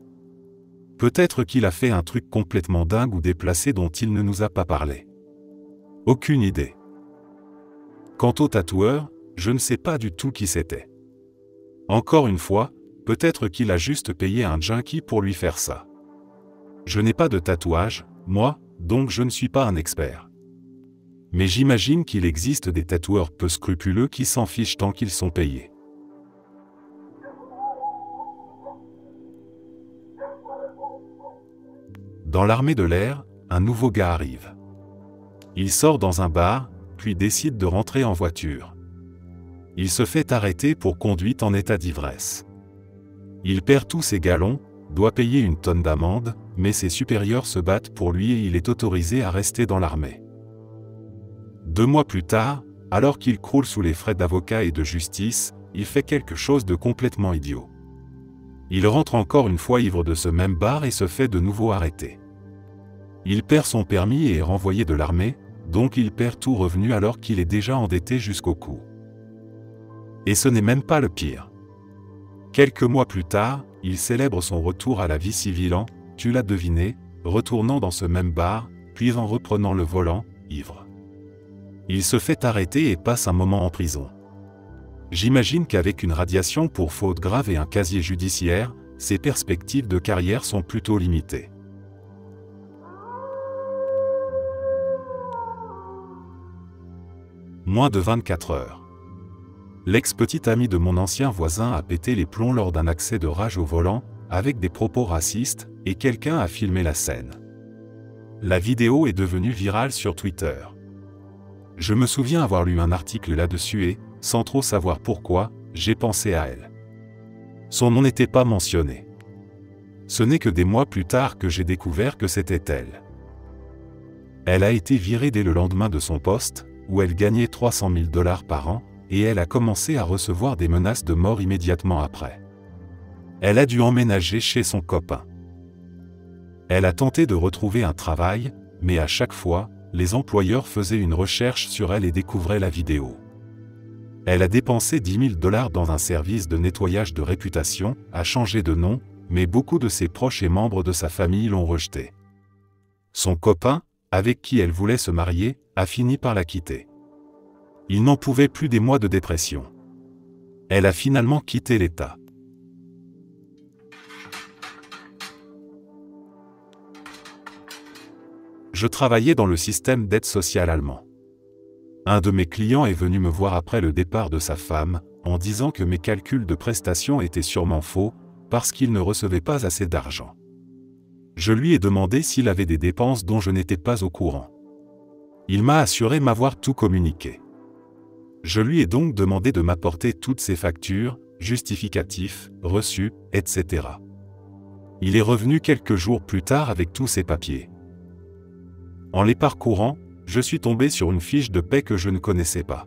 Peut-être qu'il a fait un truc complètement dingue ou déplacé dont il ne nous a pas parlé. Aucune idée. Quant au tatoueur, je ne sais pas du tout qui c'était. Encore une fois, peut-être qu'il a juste payé un junkie pour lui faire ça. Je n'ai pas de tatouage, moi, donc je ne suis pas un expert. Mais j'imagine qu'il existe des tatoueurs peu scrupuleux qui s'en fichent tant qu'ils sont payés. Dans l'armée de l'air, un nouveau gars arrive. Il sort dans un bar, puis décide de rentrer en voiture. Il se fait arrêter pour conduite en état d'ivresse. Il perd tous ses galons, doit payer une tonne d'amende, mais ses supérieurs se battent pour lui et il est autorisé à rester dans l'armée. 2 mois plus tard, alors qu'il croule sous les frais d'avocat et de justice, il fait quelque chose de complètement idiot. Il rentre encore une fois ivre de ce même bar et se fait de nouveau arrêter. Il perd son permis et est renvoyé de l'armée, donc il perd tout revenu alors qu'il est déjà endetté jusqu'au cou. Et ce n'est même pas le pire. Quelques mois plus tard, il célèbre son retour à la vie civile en, tu l'as deviné, retournant dans ce même bar, puis en reprenant le volant, ivre. Il se fait arrêter et passe un moment en prison. J'imagine qu'avec une radiation pour faute grave et un casier judiciaire, ses perspectives de carrière sont plutôt limitées. Moins de 24 heures. L'ex-petite amie de mon ancien voisin a pété les plombs lors d'un accès de rage au volant, avec des propos racistes, et quelqu'un a filmé la scène. La vidéo est devenue virale sur Twitter. Je me souviens avoir lu un article là-dessus et, sans trop savoir pourquoi, j'ai pensé à elle. Son nom n'était pas mentionné. Ce n'est que des mois plus tard que j'ai découvert que c'était elle. Elle a été virée dès le lendemain de son poste, où elle gagnait 300 000 $ par an, et elle a commencé à recevoir des menaces de mort immédiatement après. Elle a dû emménager chez son copain. Elle a tenté de retrouver un travail, mais à chaque fois, les employeurs faisaient une recherche sur elle et découvraient la vidéo. Elle a dépensé 10 000 $ dans un service de nettoyage de réputation, a changé de nom, mais beaucoup de ses proches et membres de sa famille l'ont rejetée. Son copain, avec qui elle voulait se marier, a fini par la quitter. Il n'en pouvait plus des mois de dépression. Elle a finalement quitté l'État. Je travaillais dans le système d'aide sociale allemand. Un de mes clients est venu me voir après le départ de sa femme, en disant que mes calculs de prestations étaient sûrement faux, parce qu'il ne recevait pas assez d'argent. Je lui ai demandé s'il avait des dépenses dont je n'étais pas au courant. Il m'a assuré m'avoir tout communiqué. Je lui ai donc demandé de m'apporter toutes ses factures, justificatifs, reçus, etc. Il est revenu quelques jours plus tard avec tous ses papiers. En les parcourant, je suis tombé sur une fiche de paie que je ne connaissais pas.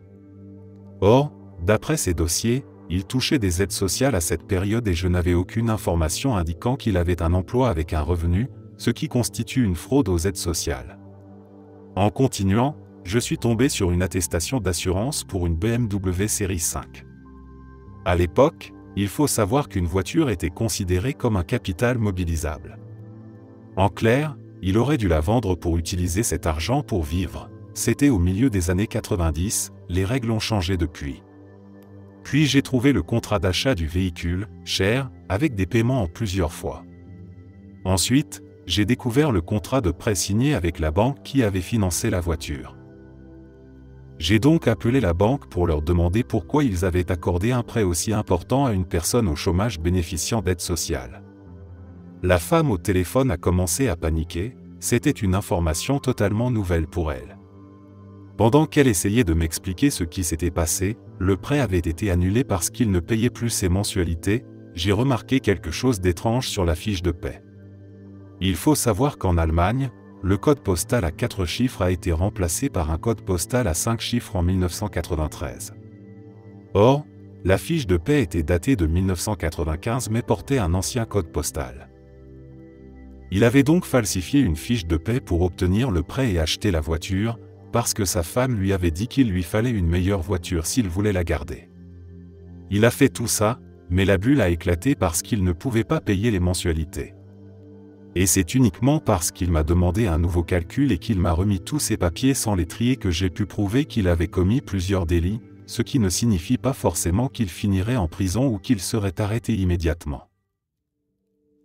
Or, d'après ces dossiers, il touchait des aides sociales à cette période et je n'avais aucune information indiquant qu'il avait un emploi avec un revenu, ce qui constitue une fraude aux aides sociales. En continuant, je suis tombé sur une attestation d'assurance pour une BMW série 5. À l'époque, il faut savoir qu'une voiture était considérée comme un capital mobilisable. En clair, il aurait dû la vendre pour utiliser cet argent pour vivre. C'était au milieu des années 90, les règles ont changé depuis. Puis j'ai trouvé le contrat d'achat du véhicule, cher, avec des paiements en plusieurs fois. Ensuite, j'ai découvert le contrat de prêt signé avec la banque qui avait financé la voiture. J'ai donc appelé la banque pour leur demander pourquoi ils avaient accordé un prêt aussi important à une personne au chômage bénéficiant d'aide sociale. La femme au téléphone a commencé à paniquer, c'était une information totalement nouvelle pour elle. Pendant qu'elle essayait de m'expliquer ce qui s'était passé, le prêt avait été annulé parce qu'il ne payait plus ses mensualités, j'ai remarqué quelque chose d'étrange sur la fiche de paie. Il faut savoir qu'en Allemagne, le code postal à 4 chiffres a été remplacé par un code postal à 5 chiffres en 1993. Or, la fiche de paie était datée de 1995 mais portait un ancien code postal. Il avait donc falsifié une fiche de paie pour obtenir le prêt et acheter la voiture, parce que sa femme lui avait dit qu'il lui fallait une meilleure voiture s'il voulait la garder. Il a fait tout ça, mais la bulle a éclaté parce qu'il ne pouvait pas payer les mensualités. Et c'est uniquement parce qu'il m'a demandé un nouveau calcul et qu'il m'a remis tous ses papiers sans les trier que j'ai pu prouver qu'il avait commis plusieurs délits, ce qui ne signifie pas forcément qu'il finirait en prison ou qu'il serait arrêté immédiatement.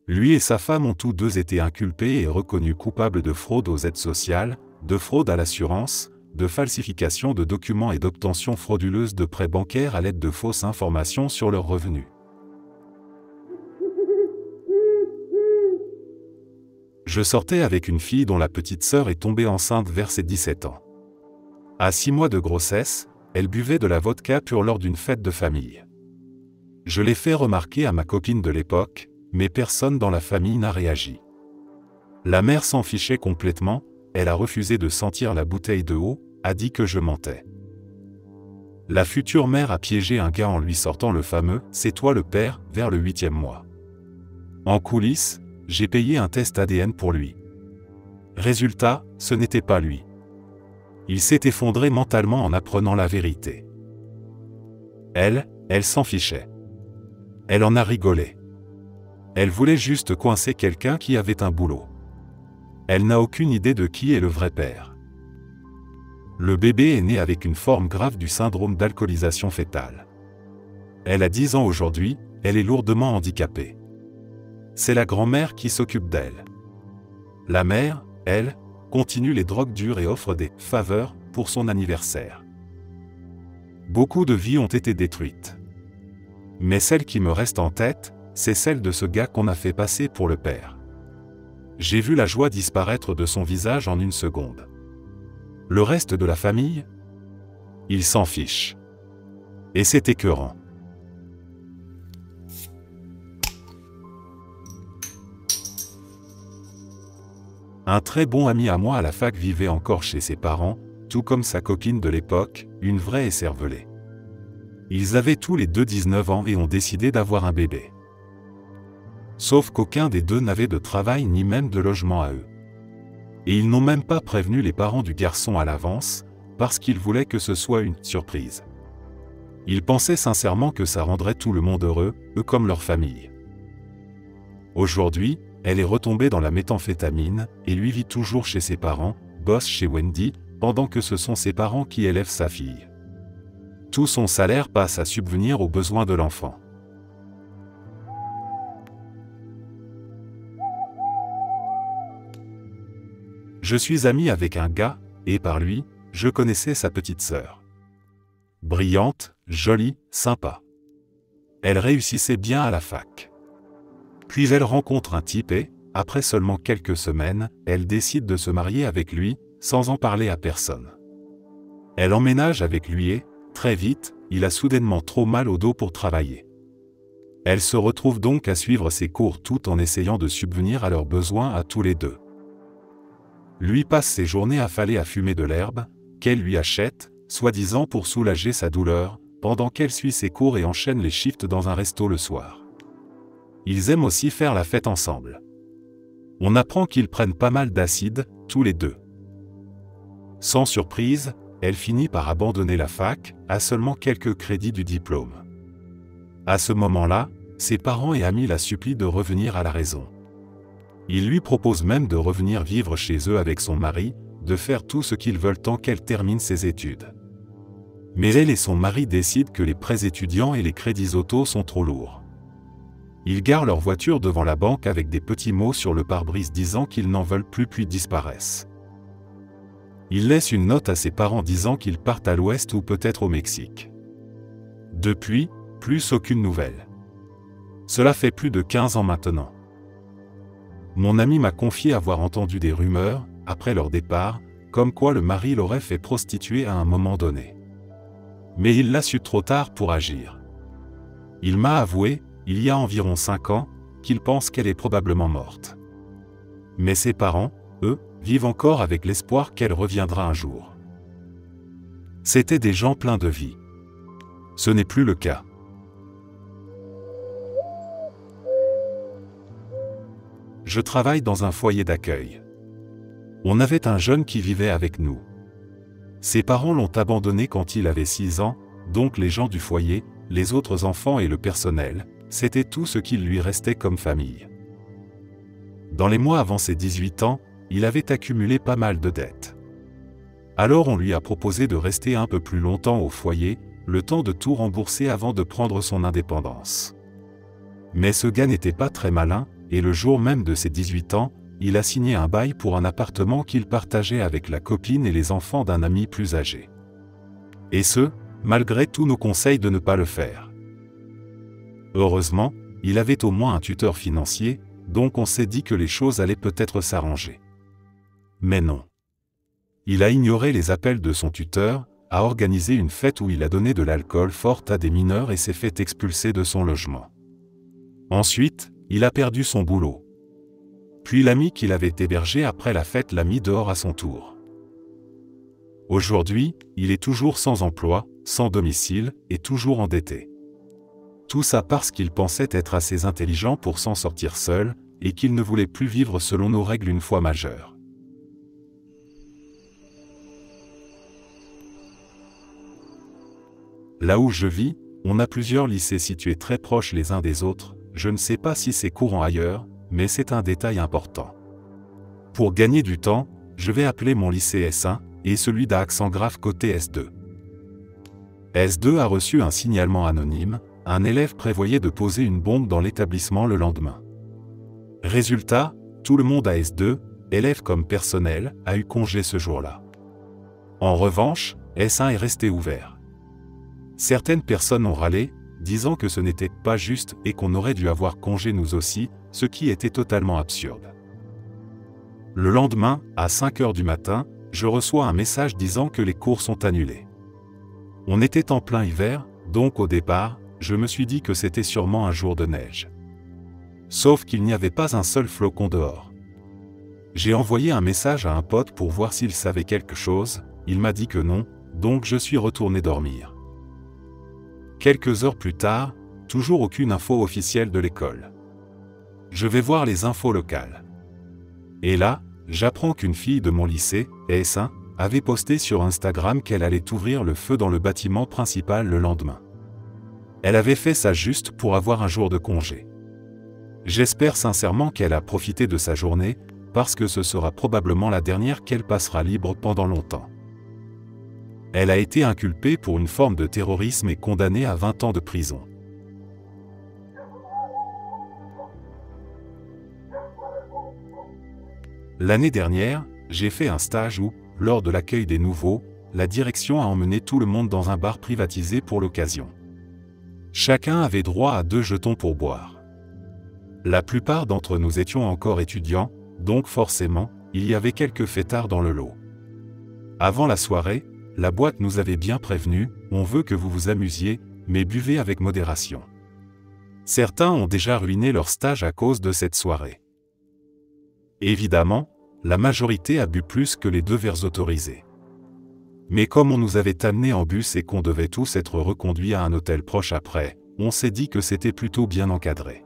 Lui et sa femme ont tous deux été inculpés et reconnus coupables de fraude aux aides sociales, de fraude à l'assurance, de falsification de documents et d'obtention frauduleuse de prêts bancaires à l'aide de fausses informations sur leurs revenus. Je sortais avec une fille dont la petite sœur est tombée enceinte vers ses 17 ans. À 6 mois de grossesse, elle buvait de la vodka pure lors d'une fête de famille. Je l'ai fait remarquer à ma copine de l'époque, mais personne dans la famille n'a réagi. La mère s'en fichait complètement, elle a refusé de sentir la bouteille de eau, a dit que je mentais. La future mère a piégé un gars en lui sortant le fameux « c'est toi le père » vers le 8e mois. En coulisses, j'ai payé un test ADN pour lui. Résultat, ce n'était pas lui. Il s'est effondré mentalement en apprenant la vérité. Elle s'en fichait. Elle en a rigolé. Elle voulait juste coincer quelqu'un qui avait un boulot. Elle n'a aucune idée de qui est le vrai père. Le bébé est né avec une forme grave du syndrome d'alcoolisation fœtale. Elle a 10 ans aujourd'hui, elle est lourdement handicapée. C'est la grand-mère qui s'occupe d'elle. La mère, elle, continue les drogues dures et offre des « faveurs » pour son anniversaire. Beaucoup de vies ont été détruites. Mais celle qui me reste en tête, c'est celle de ce gars qu'on a fait passer pour le père. J'ai vu la joie disparaître de son visage en une seconde. Le reste de la famille? Il s'en fiche. Et c'est écœurant. Un très bon ami à moi à la fac vivait encore chez ses parents, tout comme sa copine de l'époque, une vraie écervelée. Ils avaient tous les deux 19 ans et ont décidé d'avoir un bébé. Sauf qu'aucun des deux n'avait de travail ni même de logement à eux. Et ils n'ont même pas prévenu les parents du garçon à l'avance, parce qu'ils voulaient que ce soit une surprise. Ils pensaient sincèrement que ça rendrait tout le monde heureux, eux comme leur famille. Aujourd'hui, elle est retombée dans la méthamphétamine, et lui vit toujours chez ses parents, bosse chez Wendy, pendant que ce sont ses parents qui élèvent sa fille. Tout son salaire passe à subvenir aux besoins de l'enfant. Je suis ami avec un gars, et par lui, je connaissais sa petite sœur. Brillante, jolie, sympa. Elle réussissait bien à la fac. Puis elle rencontre un type et, après seulement quelques semaines, elle décide de se marier avec lui, sans en parler à personne. Elle emménage avec lui et, très vite, il a soudainement trop mal au dos pour travailler. Elle se retrouve donc à suivre ses cours tout en essayant de subvenir à leurs besoins à tous les deux. Lui passe ses journées affalées à fumer de l'herbe, qu'elle lui achète, soi-disant pour soulager sa douleur, pendant qu'elle suit ses cours et enchaîne les shifts dans un resto le soir. Ils aiment aussi faire la fête ensemble. On apprend qu'ils prennent pas mal d'acide, tous les deux. Sans surprise, elle finit par abandonner la fac, à seulement quelques crédits du diplôme. À ce moment-là, ses parents et amis la supplient de revenir à la raison. Ils lui proposent même de revenir vivre chez eux avec son mari, de faire tout ce qu'ils veulent tant qu'elle termine ses études. Mais elle et son mari décident que les prêts étudiants et les crédits auto sont trop lourds. Ils garent leur voiture devant la banque avec des petits mots sur le pare-brise disant qu'ils n'en veulent plus puis disparaissent. Ils laissent une note à ses parents disant qu'ils partent à l'ouest ou peut-être au Mexique. Depuis, plus aucune nouvelle. Cela fait plus de 15 ans maintenant. Mon ami m'a confié avoir entendu des rumeurs, après leur départ, comme quoi le mari l'aurait fait prostituer à un moment donné. Mais il l'a su trop tard pour agir. Il m'a avoué, il y a environ 5 ans, qu'il pense qu'elle est probablement morte. Mais ses parents, eux, vivent encore avec l'espoir qu'elle reviendra un jour. C'étaient des gens pleins de vie. Ce n'est plus le cas. Je travaille dans un foyer d'accueil. On avait un jeune qui vivait avec nous. Ses parents l'ont abandonné quand il avait 6 ans, donc les gens du foyer, les autres enfants et le personnel, c'était tout ce qu'il lui restait comme famille. Dans les mois avant ses 18 ans, il avait accumulé pas mal de dettes. Alors on lui a proposé de rester un peu plus longtemps au foyer, le temps de tout rembourser avant de prendre son indépendance. Mais ce gars n'était pas très malin, et le jour même de ses 18 ans, il a signé un bail pour un appartement qu'il partageait avec la copine et les enfants d'un ami plus âgé. Et ce, malgré tous nos conseils de ne pas le faire. Heureusement, il avait au moins un tuteur financier, donc on s'est dit que les choses allaient peut-être s'arranger. Mais non. Il a ignoré les appels de son tuteur, a organisé une fête où il a donné de l'alcool fort à des mineurs et s'est fait expulser de son logement. Ensuite, il a perdu son boulot. Puis l'ami qu'il avait hébergé après la fête l'a mis dehors à son tour. Aujourd'hui, il est toujours sans emploi, sans domicile, et toujours endetté. Tout ça parce qu'il pensait être assez intelligent pour s'en sortir seul, et qu'il ne voulait plus vivre selon nos règles une fois majeur. Là où je vis, on a plusieurs lycées situés très proches les uns des autres, je ne sais pas si c'est courant ailleurs, mais c'est un détail important. Pour gagner du temps, je vais appeler mon lycée S1, et celui d'Aix-en-Grave côté S2. S2 a reçu un signalement anonyme, un élève prévoyait de poser une bombe dans l'établissement le lendemain. Résultat, tout le monde à S2, élèves comme personnel, a eu congé ce jour-là. En revanche, S1 est resté ouvert. Certaines personnes ont râlé, disant que ce n'était pas juste et qu'on aurait dû avoir congé nous aussi, ce qui était totalement absurde. Le lendemain, à 5 h du matin, je reçois un message disant que les cours sont annulés. On était en plein hiver, donc au départ, je me suis dit que c'était sûrement un jour de neige. Sauf qu'il n'y avait pas un seul flocon dehors. J'ai envoyé un message à un pote pour voir s'il savait quelque chose, il m'a dit que non, donc je suis retourné dormir. Quelques heures plus tard, toujours aucune info officielle de l'école. Je vais voir les infos locales. Et là, j'apprends qu'une fille de mon lycée, S1, avait posté sur Instagram qu'elle allait ouvrir le feu dans le bâtiment principal le lendemain. Elle avait fait ça juste pour avoir un jour de congé. J'espère sincèrement qu'elle a profité de sa journée, parce que ce sera probablement la dernière qu'elle passera libre pendant longtemps. Elle a été inculpée pour une forme de terrorisme et condamnée à 20 ans de prison. L'année dernière, j'ai fait un stage où, lors de l'accueil des nouveaux, la direction a emmené tout le monde dans un bar privatisé pour l'occasion. Chacun avait droit à 2 jetons pour boire. La plupart d'entre nous étions encore étudiants, donc forcément, il y avait quelques fêtards dans le lot. Avant la soirée, la boîte nous avait bien prévenus, on veut que vous vous amusiez, mais buvez avec modération. Certains ont déjà ruiné leur stage à cause de cette soirée. Évidemment, la majorité a bu plus que les 2 verres autorisés. Mais comme on nous avait amenés en bus et qu'on devait tous être reconduits à un hôtel proche après, on s'est dit que c'était plutôt bien encadré.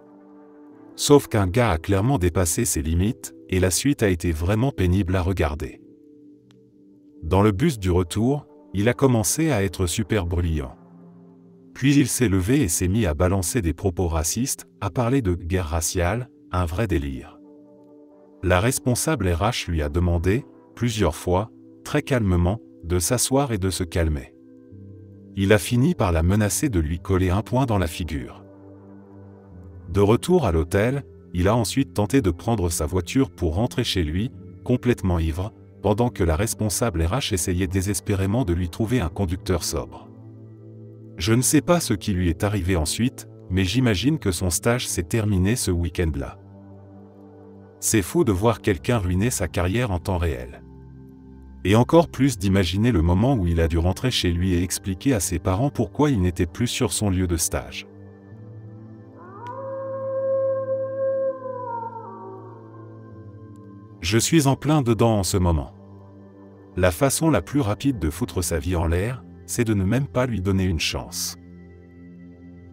Sauf qu'un gars a clairement dépassé ses limites, et la suite a été vraiment pénible à regarder. Dans le bus du retour, il a commencé à être super bruyant. Puis il s'est levé et s'est mis à balancer des propos racistes, à parler de guerre raciale, un vrai délire. La responsable RH lui a demandé, plusieurs fois, très calmement, de s'asseoir et de se calmer. Il a fini par la menacer de lui coller un poing dans la figure. De retour à l'hôtel, il a ensuite tenté de prendre sa voiture pour rentrer chez lui, complètement ivre, pendant que la responsable RH essayait désespérément de lui trouver un conducteur sobre. Je ne sais pas ce qui lui est arrivé ensuite, mais j'imagine que son stage s'est terminé ce week-end-là. C'est fou de voir quelqu'un ruiner sa carrière en temps réel. Et encore plus d'imaginer le moment où il a dû rentrer chez lui et expliquer à ses parents pourquoi il n'était plus sur son lieu de stage. Je suis en plein dedans en ce moment. La façon la plus rapide de foutre sa vie en l'air, c'est de ne même pas lui donner une chance.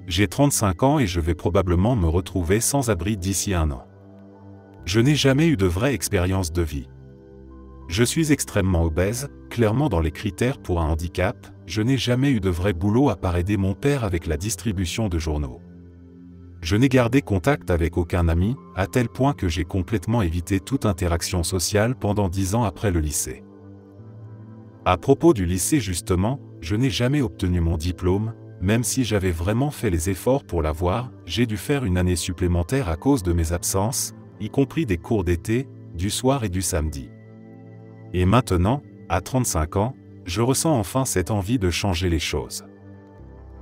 J'ai 35 ans et je vais probablement me retrouver sans abri d'ici 1 an. Je n'ai jamais eu de vraie expérience de vie. Je suis extrêmement obèse, clairement dans les critères pour un handicap, je n'ai jamais eu de vrai boulot à part aider mon père avec la distribution de journaux. Je n'ai gardé contact avec aucun ami, à tel point que j'ai complètement évité toute interaction sociale pendant 10 ans après le lycée. À propos du lycée justement, je n'ai jamais obtenu mon diplôme, même si j'avais vraiment fait les efforts pour l'avoir, j'ai dû faire une année supplémentaire à cause de mes absences, y compris des cours d'été, du soir et du samedi. Et maintenant, à 35 ans, je ressens enfin cette envie de changer les choses.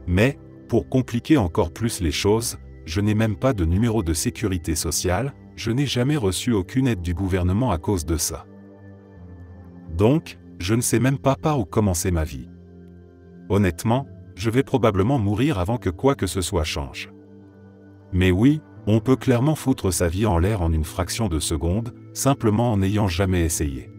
Mais, pour compliquer encore plus les choses, je n'ai même pas de numéro de sécurité sociale, je n'ai jamais reçu aucune aide du gouvernement à cause de ça. Donc, je ne sais même pas par où commencer ma vie. Honnêtement, je vais probablement mourir avant que quoi que ce soit change. Mais oui, on peut clairement foutre sa vie en l'air en une fraction de seconde, simplement en n'ayant jamais essayé.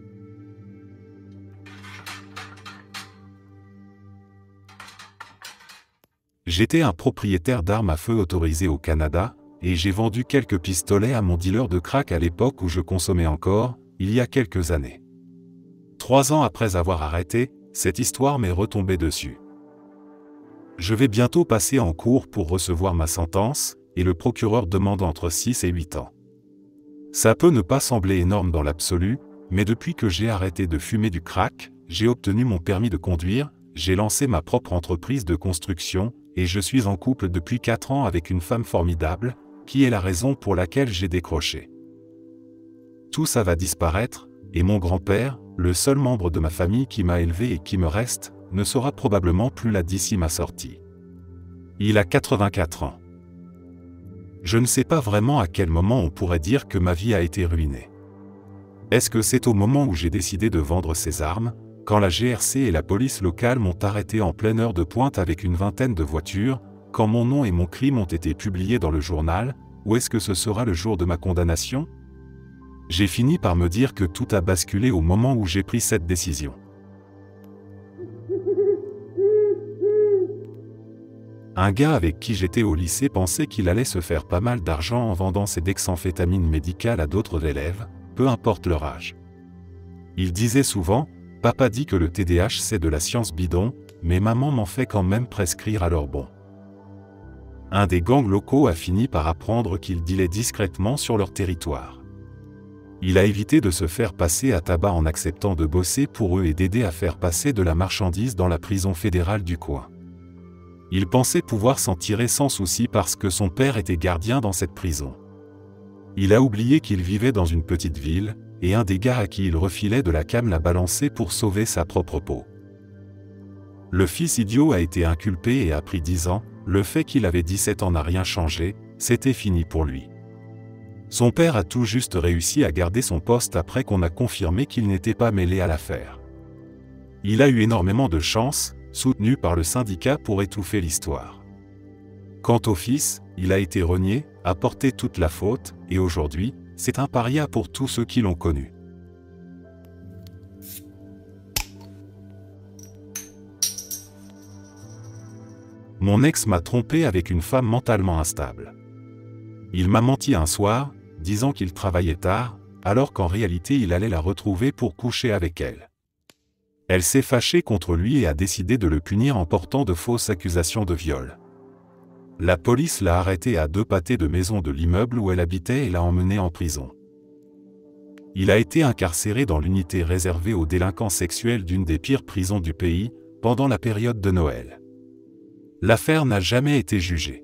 J'étais un propriétaire d'armes à feu autorisé au Canada, et j'ai vendu quelques pistolets à mon dealer de crack à l'époque où je consommais encore, il y a quelques années. 3 ans après avoir arrêté, cette histoire m'est retombée dessus. Je vais bientôt passer en cours pour recevoir ma sentence, et le procureur demande entre 6 et 8 ans. Ça peut ne pas sembler énorme dans l'absolu, mais depuis que j'ai arrêté de fumer du crack, j'ai obtenu mon permis de conduire, j'ai lancé ma propre entreprise de construction, et je suis en couple depuis 4 ans avec une femme formidable, qui est la raison pour laquelle j'ai décroché. Tout ça va disparaître, et mon grand-père, le seul membre de ma famille qui m'a élevé et qui me reste, ne sera probablement plus là d'ici ma sortie. Il a 84 ans. Je ne sais pas vraiment à quel moment on pourrait dire que ma vie a été ruinée. Est-ce que c'est au moment où j'ai décidé de vendre ces armes, quand la GRC et la police locale m'ont arrêté en pleine heure de pointe avec une vingtaine de voitures, quand mon nom et mon crime ont été publiés dans le journal, ou est-ce que ce sera le jour de ma condamnation? J'ai fini par me dire que tout a basculé au moment où j'ai pris cette décision. Un gars avec qui j'étais au lycée pensait qu'il allait se faire pas mal d'argent en vendant ses dexamphétamines médicales à d'autres élèves, peu importe leur âge. Il disait souvent, « Papa dit que le TDAH c'est de la science bidon, mais maman m'en fait quand même prescrire alors bon. » Un des gangs locaux a fini par apprendre qu'il dealait discrètement sur leur territoire. Il a évité de se faire passer à tabac en acceptant de bosser pour eux et d'aider à faire passer de la marchandise dans la prison fédérale du coin. Il pensait pouvoir s'en tirer sans souci parce que son père était gardien dans cette prison. Il a oublié qu'il vivait dans une petite ville, et un des gars à qui il refilait de la cam l'a balancé pour sauver sa propre peau. Le fils idiot a été inculpé et a pris 10 ans, le fait qu'il avait 17 ans n'a rien changé, c'était fini pour lui. Son père a tout juste réussi à garder son poste après qu'on a confirmé qu'il n'était pas mêlé à l'affaire. Il a eu énormément de chance, soutenu par le syndicat pour étouffer l'histoire. Quant au fils, il a été renié, a porté toute la faute, et aujourd'hui, c'est un paria pour tous ceux qui l'ont connu. Mon ex m'a trompé avec une femme mentalement instable. Il m'a menti un soir, disant qu'il travaillait tard, alors qu'en réalité il allait la retrouver pour coucher avec elle. Elle s'est fâchée contre lui et a décidé de le punir en portant de fausses accusations de viol. La police l'a arrêté à 2 pâtés de maison de l'immeuble où elle habitait et l'a emmené en prison. Il a été incarcéré dans l'unité réservée aux délinquants sexuels d'une des pires prisons du pays, pendant la période de Noël. L'affaire n'a jamais été jugée.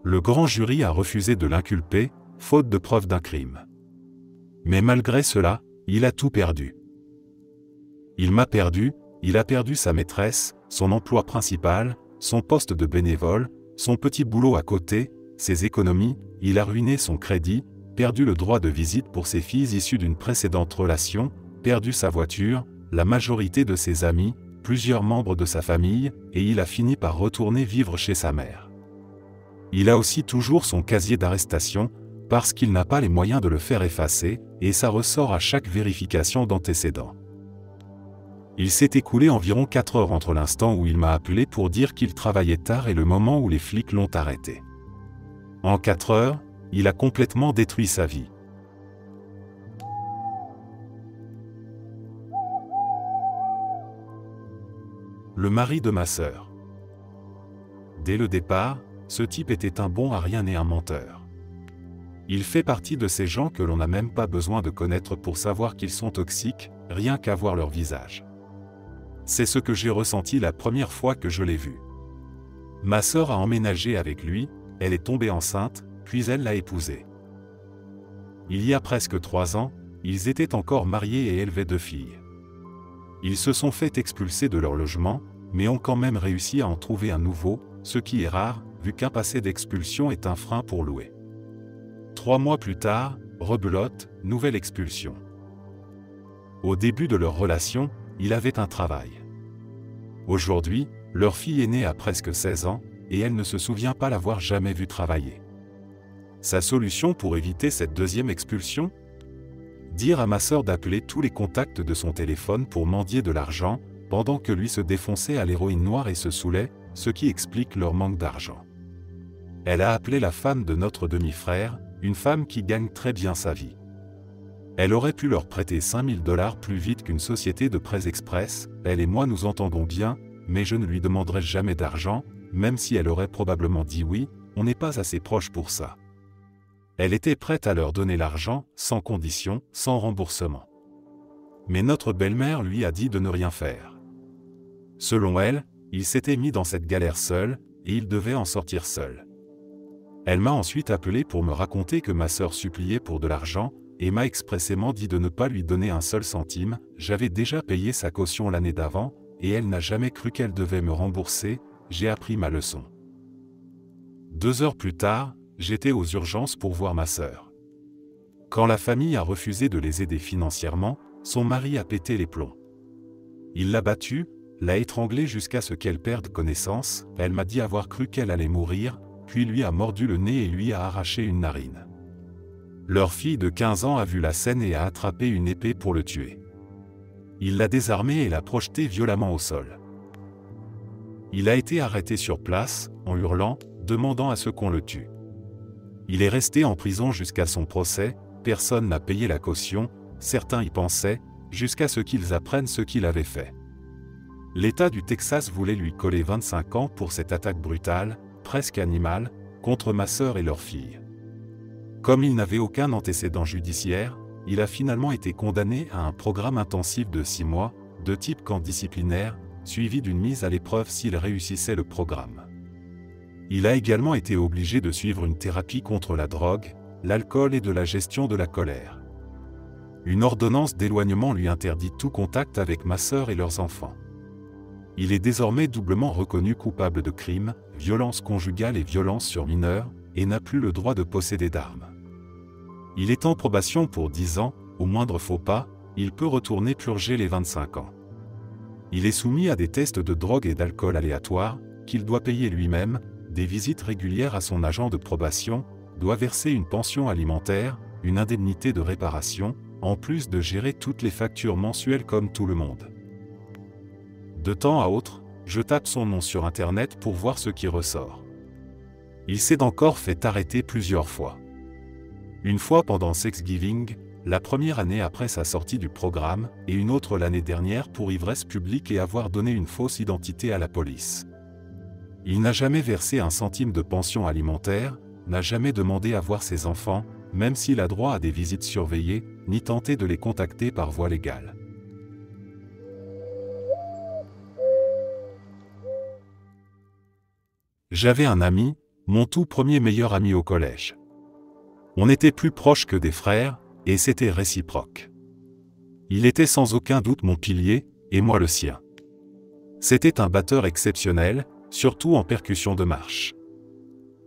Le grand jury a refusé de l'inculper, faute de preuve d'un crime. Mais malgré cela, il a tout perdu. Il m'a perdu, il a perdu sa maîtresse, son emploi principal, son poste de bénévole, son petit boulot à côté, ses économies, il a ruiné son crédit, perdu le droit de visite pour ses filles issues d'une précédente relation, perdu sa voiture, la majorité de ses amis, plusieurs membres de sa famille, et il a fini par retourner vivre chez sa mère. Il a aussi toujours son casier d'arrestation, parce qu'il n'a pas les moyens de le faire effacer, et ça ressort à chaque vérification d'antécédents. Il s'est écoulé environ 4 heures entre l'instant où il m'a appelé pour dire qu'il travaillait tard et le moment où les flics l'ont arrêté. En 4 heures, il a complètement détruit sa vie. Le mari de ma sœur. Dès le départ, ce type était un bon à rien et un menteur. Il fait partie de ces gens que l'on n'a même pas besoin de connaître pour savoir qu'ils sont toxiques, rien qu'à voir leur visage. C'est ce que j'ai ressenti la première fois que je l'ai vu. Ma sœur a emménagé avec lui, elle est tombée enceinte, puis elle l'a épousé. Il y a presque 3 ans, ils étaient encore mariés et élevaient 2 filles. Ils se sont fait expulser de leur logement, mais ont quand même réussi à en trouver un nouveau, ce qui est rare, vu qu'un passé d'expulsion est un frein pour louer. 3 mois plus tard, rebelote, nouvelle expulsion. Au début de leur relation, il avait un travail. Aujourd'hui, leur fille aînée a presque 16 ans, et elle ne se souvient pas l'avoir jamais vu travailler. Sa solution pour éviter cette deuxième expulsion ? Dire à ma sœur d'appeler tous les contacts de son téléphone pour mendier de l'argent, pendant que lui se défonçait à l'héroïne noire et se saoulait, ce qui explique leur manque d'argent. Elle a appelé la femme de notre demi-frère, une femme qui gagne très bien sa vie. Elle aurait pu leur prêter 5 000 $ plus vite qu'une société de prêts express, elle et moi nous entendons bien, mais je ne lui demanderai jamais d'argent, même si elle aurait probablement dit oui, on n'est pas assez proche pour ça. Elle était prête à leur donner l'argent, sans condition, sans remboursement. Mais notre belle-mère lui a dit de ne rien faire. Selon elle, il s'était mis dans cette galère seul, et il devait en sortir seul. Elle m'a ensuite appelé pour me raconter que ma sœur suppliait pour de l'argent, et m'a expressément dit de ne pas lui donner un seul centime, j'avais déjà payé sa caution l'année d'avant, et elle n'a jamais cru qu'elle devait me rembourser, j'ai appris ma leçon. 2 heures plus tard, j'étais aux urgences pour voir ma sœur. Quand la famille a refusé de les aider financièrement, son mari a pété les plombs. Il l'a battue, l'a étranglée jusqu'à ce qu'elle perde connaissance, elle m'a dit avoir cru qu'elle allait mourir, puis lui a mordu le nez et lui a arraché une narine. Leur fille de 15 ans a vu la scène et a attrapé une épée pour le tuer. Il l'a désarmée et l'a projetée violemment au sol. Il a été arrêté sur place, en hurlant, demandant à ce qu'on le tue. Il est resté en prison jusqu'à son procès, personne n'a payé la caution, certains y pensaient, jusqu'à ce qu'ils apprennent ce qu'il avait fait. L'État du Texas voulait lui coller 25 ans pour cette attaque brutale, presque animale, contre ma sœur et leur fille. Comme il n'avait aucun antécédent judiciaire, il a finalement été condamné à un programme intensif de 6 mois, de type camp disciplinaire, suivi d'une mise à l'épreuve s'il réussissait le programme. Il a également été obligé de suivre une thérapie contre la drogue, l'alcool et de la gestion de la colère. Une ordonnance d'éloignement lui interdit tout contact avec ma sœur et leurs enfants. Il est désormais doublement reconnu coupable de crimes, violence conjugale et violence sur mineurs, et n'a plus le droit de posséder d'armes. Il est en probation pour 10 ans, au moindre faux pas, il peut retourner purger les 25 ans. Il est soumis à des tests de drogue et d'alcool aléatoires, qu'il doit payer lui-même, des visites régulières à son agent de probation, doit verser une pension alimentaire, une indemnité de réparation, en plus de gérer toutes les factures mensuelles comme tout le monde. De temps à autre, je tape son nom sur Internet pour voir ce qui ressort. Il s'est encore fait arrêter plusieurs fois. Une fois pendant Thanksgiving, la première année après sa sortie du programme, et une autre l'année dernière pour ivresse publique et avoir donné une fausse identité à la police. Il n'a jamais versé un centime de pension alimentaire, n'a jamais demandé à voir ses enfants, même s'il a droit à des visites surveillées, ni tenté de les contacter par voie légale. J'avais un ami, mon tout premier meilleur ami au collège. On était plus proches que des frères, et c'était réciproque. Il était sans aucun doute mon pilier, et moi le sien. C'était un batteur exceptionnel, surtout en percussion de marche.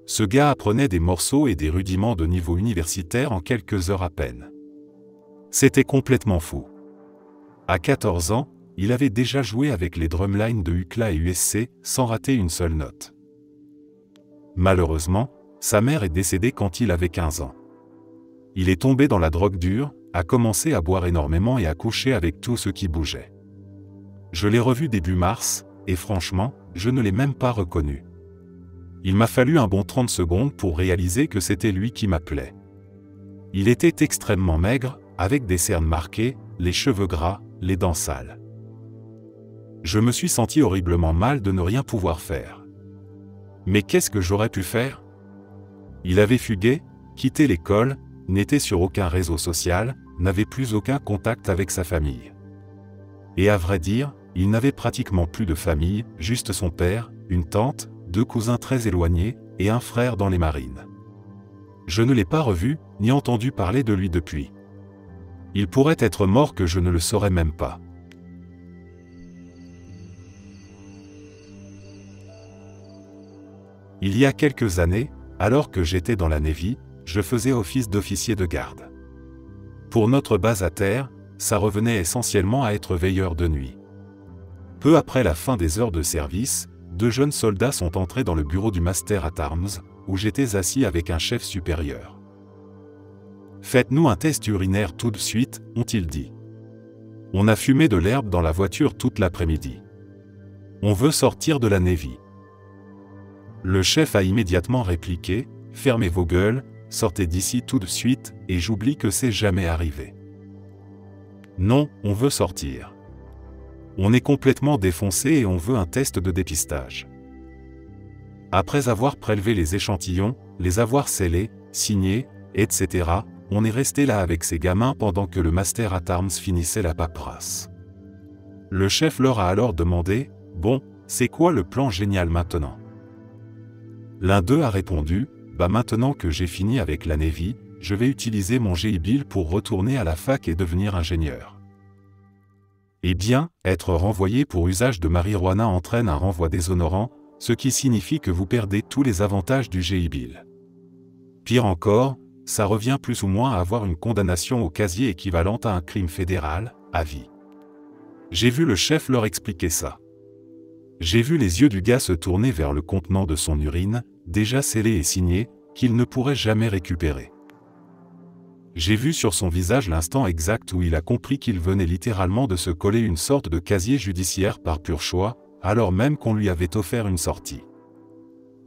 Ce gars apprenait des morceaux et des rudiments de niveau universitaire en quelques heures à peine. C'était complètement fou. À 14 ans, il avait déjà joué avec les drumlines de UCLA et USC, sans rater une seule note. Malheureusement, sa mère est décédée quand il avait 15 ans. Il est tombé dans la drogue dure, a commencé à boire énormément et à coucher avec tout ce qui bougeait. Je l'ai revu début mars, et franchement, je ne l'ai même pas reconnu. Il m'a fallu un bon 30 secondes pour réaliser que c'était lui qui m'appelait. Il était extrêmement maigre, avec des cernes marquées, les cheveux gras, les dents sales. Je me suis senti horriblement mal de ne rien pouvoir faire. Mais qu'est-ce que j'aurais pu faire? Il avait fugué, quitté l'école, n'était sur aucun réseau social, n'avait plus aucun contact avec sa famille. Et à vrai dire, il n'avait pratiquement plus de famille, juste son père, une tante, 2 cousins très éloignés, et un frère dans les marines. Je ne l'ai pas revu, ni entendu parler de lui depuis. Il pourrait être mort que je ne le saurais même pas. Il y a quelques années, alors que j'étais dans la Navy, je faisais office d'officier de garde. Pour notre base à terre, ça revenait essentiellement à être veilleur de nuit. Peu après la fin des heures de service, 2 jeunes soldats sont entrés dans le bureau du Master at Arms, où j'étais assis avec un chef supérieur. « Faites-nous un test urinaire tout de suite », ont-ils dit. « On a fumé de l'herbe dans la voiture toute l'après-midi. On veut sortir de la Navy. » Le chef a immédiatement répliqué, « Fermez vos gueules, sortez d'ici tout de suite, et j'oublie que c'est jamais arrivé. » Non, on veut sortir. On est complètement défoncé et on veut un test de dépistage. Après avoir prélevé les échantillons, les avoir scellés, signés, etc., on est resté là avec ces gamins pendant que le Master at Arms finissait la paperasse. Le chef leur a alors demandé, « Bon, c'est quoi le plan génial maintenant ?» L'un d'eux a répondu, « Bah maintenant que j'ai fini avec la Navy, je vais utiliser mon GI Bill pour retourner à la fac et devenir ingénieur. » Eh bien, être renvoyé pour usage de marijuana entraîne un renvoi déshonorant, ce qui signifie que vous perdez tous les avantages du GI Bill. Pire encore, ça revient plus ou moins à avoir une condamnation au casier équivalente à un crime fédéral, à vie. J'ai vu le chef leur expliquer ça. J'ai vu les yeux du gars se tourner vers le contenant de son urine, déjà scellé et signé, qu'il ne pourrait jamais récupérer. J'ai vu sur son visage l'instant exact où il a compris qu'il venait littéralement de se coller une sorte de casier judiciaire par pur choix, alors même qu'on lui avait offert une sortie.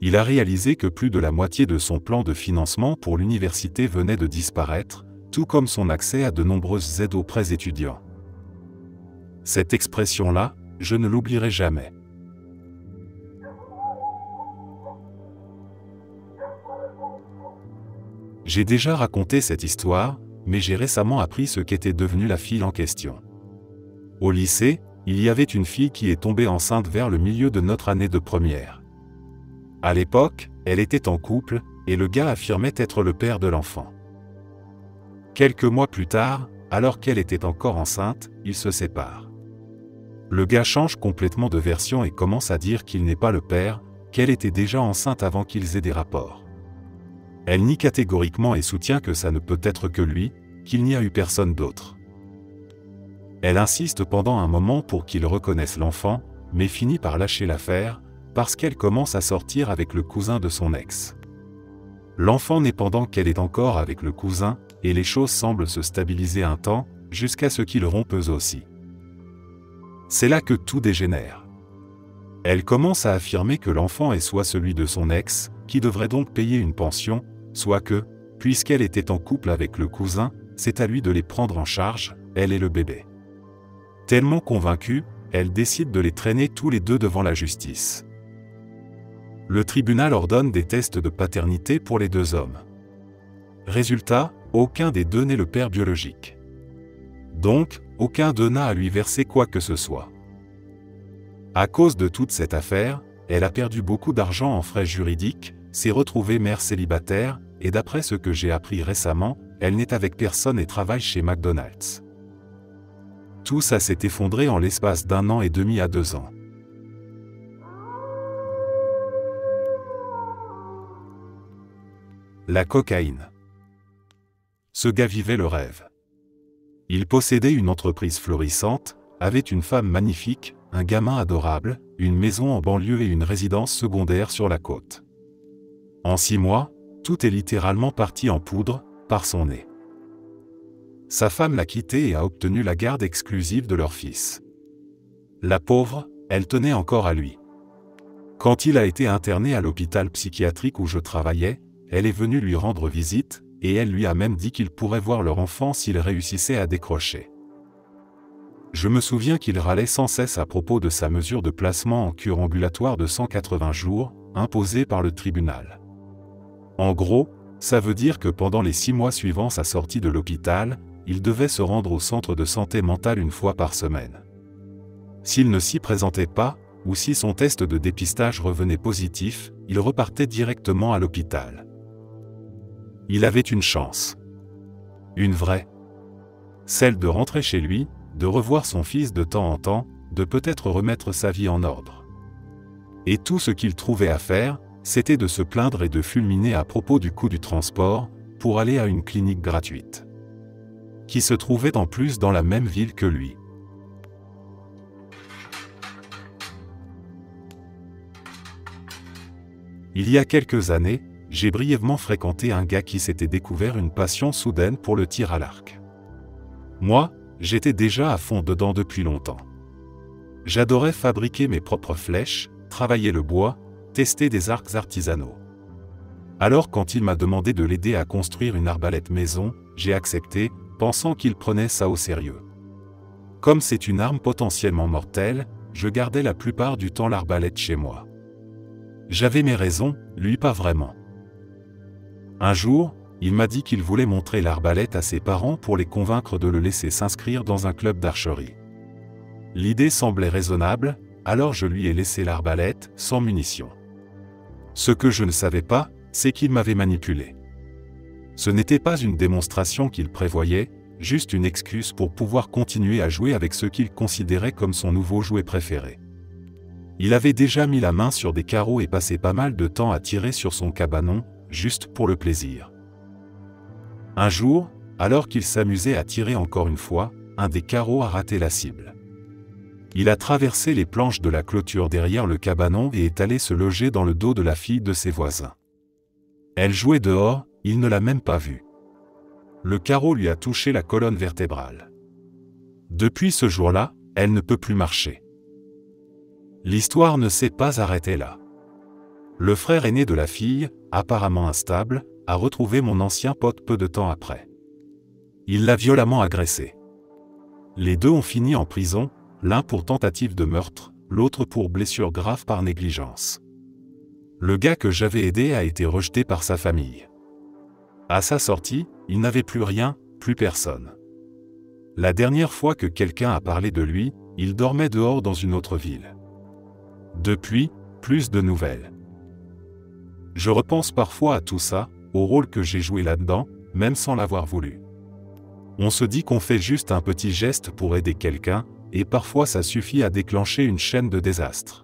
Il a réalisé que plus de la moitié de son plan de financement pour l'université venait de disparaître, tout comme son accès à de nombreuses aides aux prêts étudiants. Cette expression-là, je ne l'oublierai jamais. J'ai déjà raconté cette histoire, mais j'ai récemment appris ce qu'était devenue la fille en question. Au lycée, il y avait une fille qui est tombée enceinte vers le milieu de notre année de première. À l'époque, elle était en couple, et le gars affirmait être le père de l'enfant. Quelques mois plus tard, alors qu'elle était encore enceinte, ils se séparent. Le gars change complètement de version et commence à dire qu'il n'est pas le père, qu'elle était déjà enceinte avant qu'ils aient des rapports. Elle nie catégoriquement et soutient que ça ne peut être que lui, qu'il n'y a eu personne d'autre. Elle insiste pendant un moment pour qu'il reconnaisse l'enfant, mais finit par lâcher l'affaire, parce qu'elle commence à sortir avec le cousin de son ex. L'enfant naît pendant qu'elle est encore avec le cousin, et les choses semblent se stabiliser un temps, jusqu'à ce qu'ils rompent eux aussi. C'est là que tout dégénère. Elle commence à affirmer que l'enfant est soit celui de son ex, qui devrait donc payer une pension, soit que, puisqu'elle était en couple avec le cousin, c'est à lui de les prendre en charge, elle et le bébé. Tellement convaincue, elle décide de les traîner tous les deux devant la justice. Le tribunal ordonne des tests de paternité pour les 2 hommes. Résultat, aucun des deux n'est le père biologique. Donc, aucun d'eux n'a à lui verser quoi que ce soit. À cause de toute cette affaire, elle a perdu beaucoup d'argent en frais juridiques, s'est retrouvée mère célibataire, et d'après ce que j'ai appris récemment, elle n'est avec personne et travaille chez McDonald's. Tout ça s'est effondré en l'espace d'1 an et demi à 2 ans. La cocaïne. Ce gars vivait le rêve. Il possédait une entreprise florissante, avait une femme magnifique, un gamin adorable, une maison en banlieue et une résidence secondaire sur la côte. En 6 mois, tout est littéralement parti en poudre, par son nez. Sa femme l'a quitté et a obtenu la garde exclusive de leur fils. La pauvre, elle tenait encore à lui. Quand il a été interné à l'hôpital psychiatrique où je travaillais, elle est venue lui rendre visite, et elle lui a même dit qu'il pourrait voir leur enfant s'il réussissait à décrocher. Je me souviens qu'il râlait sans cesse à propos de sa mesure de placement en cure ambulatoire de 180 jours, imposée par le tribunal. En gros, ça veut dire que pendant les 6 mois suivant sa sortie de l'hôpital, il devait se rendre au centre de santé mentale une fois par semaine. S'il ne s'y présentait pas, ou si son test de dépistage revenait positif, il repartait directement à l'hôpital. Il avait une chance. Une vraie. Celle de rentrer chez lui, de revoir son fils de temps en temps, de peut-être remettre sa vie en ordre. Et tout ce qu'il trouvait à faire, c'était de se plaindre et de fulminer à propos du coût du transport, pour aller à une clinique gratuite. Qui se trouvait en plus dans la même ville que lui. Il y a quelques années, j'ai brièvement fréquenté un gars qui s'était découvert une passion soudaine pour le tir à l'arc. Moi, j'étais déjà à fond dedans depuis longtemps. J'adorais fabriquer mes propres flèches, travailler le bois, tester des arcs artisanaux. Alors quand il m'a demandé de l'aider à construire une arbalète maison, j'ai accepté, pensant qu'il prenait ça au sérieux. Comme c'est une arme potentiellement mortelle, je gardais la plupart du temps l'arbalète chez moi. J'avais mes raisons, lui pas vraiment. Un jour, il m'a dit qu'il voulait montrer l'arbalète à ses parents pour les convaincre de le laisser s'inscrire dans un club d'archerie. L'idée semblait raisonnable, alors je lui ai laissé l'arbalète, sans munitions. Ce que je ne savais pas, c'est qu'il m'avait manipulé. Ce n'était pas une démonstration qu'il prévoyait, juste une excuse pour pouvoir continuer à jouer avec ce qu'il considérait comme son nouveau jouet préféré. Il avait déjà mis la main sur des carreaux et passé pas mal de temps à tirer sur son cabanon, juste pour le plaisir. Un jour, alors qu'il s'amusait à tirer encore une fois, un des carreaux a raté la cible. Il a traversé les planches de la clôture derrière le cabanon et est allé se loger dans le dos de la fille de ses voisins. Elle jouait dehors, il ne l'a même pas vue. Le carreau lui a touché la colonne vertébrale. Depuis ce jour-là, elle ne peut plus marcher. L'histoire ne s'est pas arrêtée là. Le frère aîné de la fille, apparemment instable, a retrouvé mon ancien pote peu de temps après. Il l'a violemment agressé. Les deux ont fini en prison, l'un pour tentative de meurtre, l'autre pour blessure grave par négligence. Le gars que j'avais aidé a été rejeté par sa famille. À sa sortie, il n'avait plus rien, plus personne. La dernière fois que quelqu'un a parlé de lui, il dormait dehors dans une autre ville. Depuis, plus de nouvelles. Je repense parfois à tout ça, au rôle que j'ai joué là-dedans, même sans l'avoir voulu. On se dit qu'on fait juste un petit geste pour aider quelqu'un, et parfois ça suffit à déclencher une chaîne de désastres.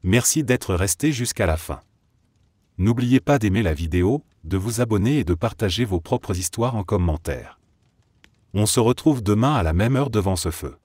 Merci d'être resté jusqu'à la fin. N'oubliez pas d'aimer la vidéo, de vous abonner et de partager vos propres histoires en commentaire. On se retrouve demain à la même heure devant ce feu.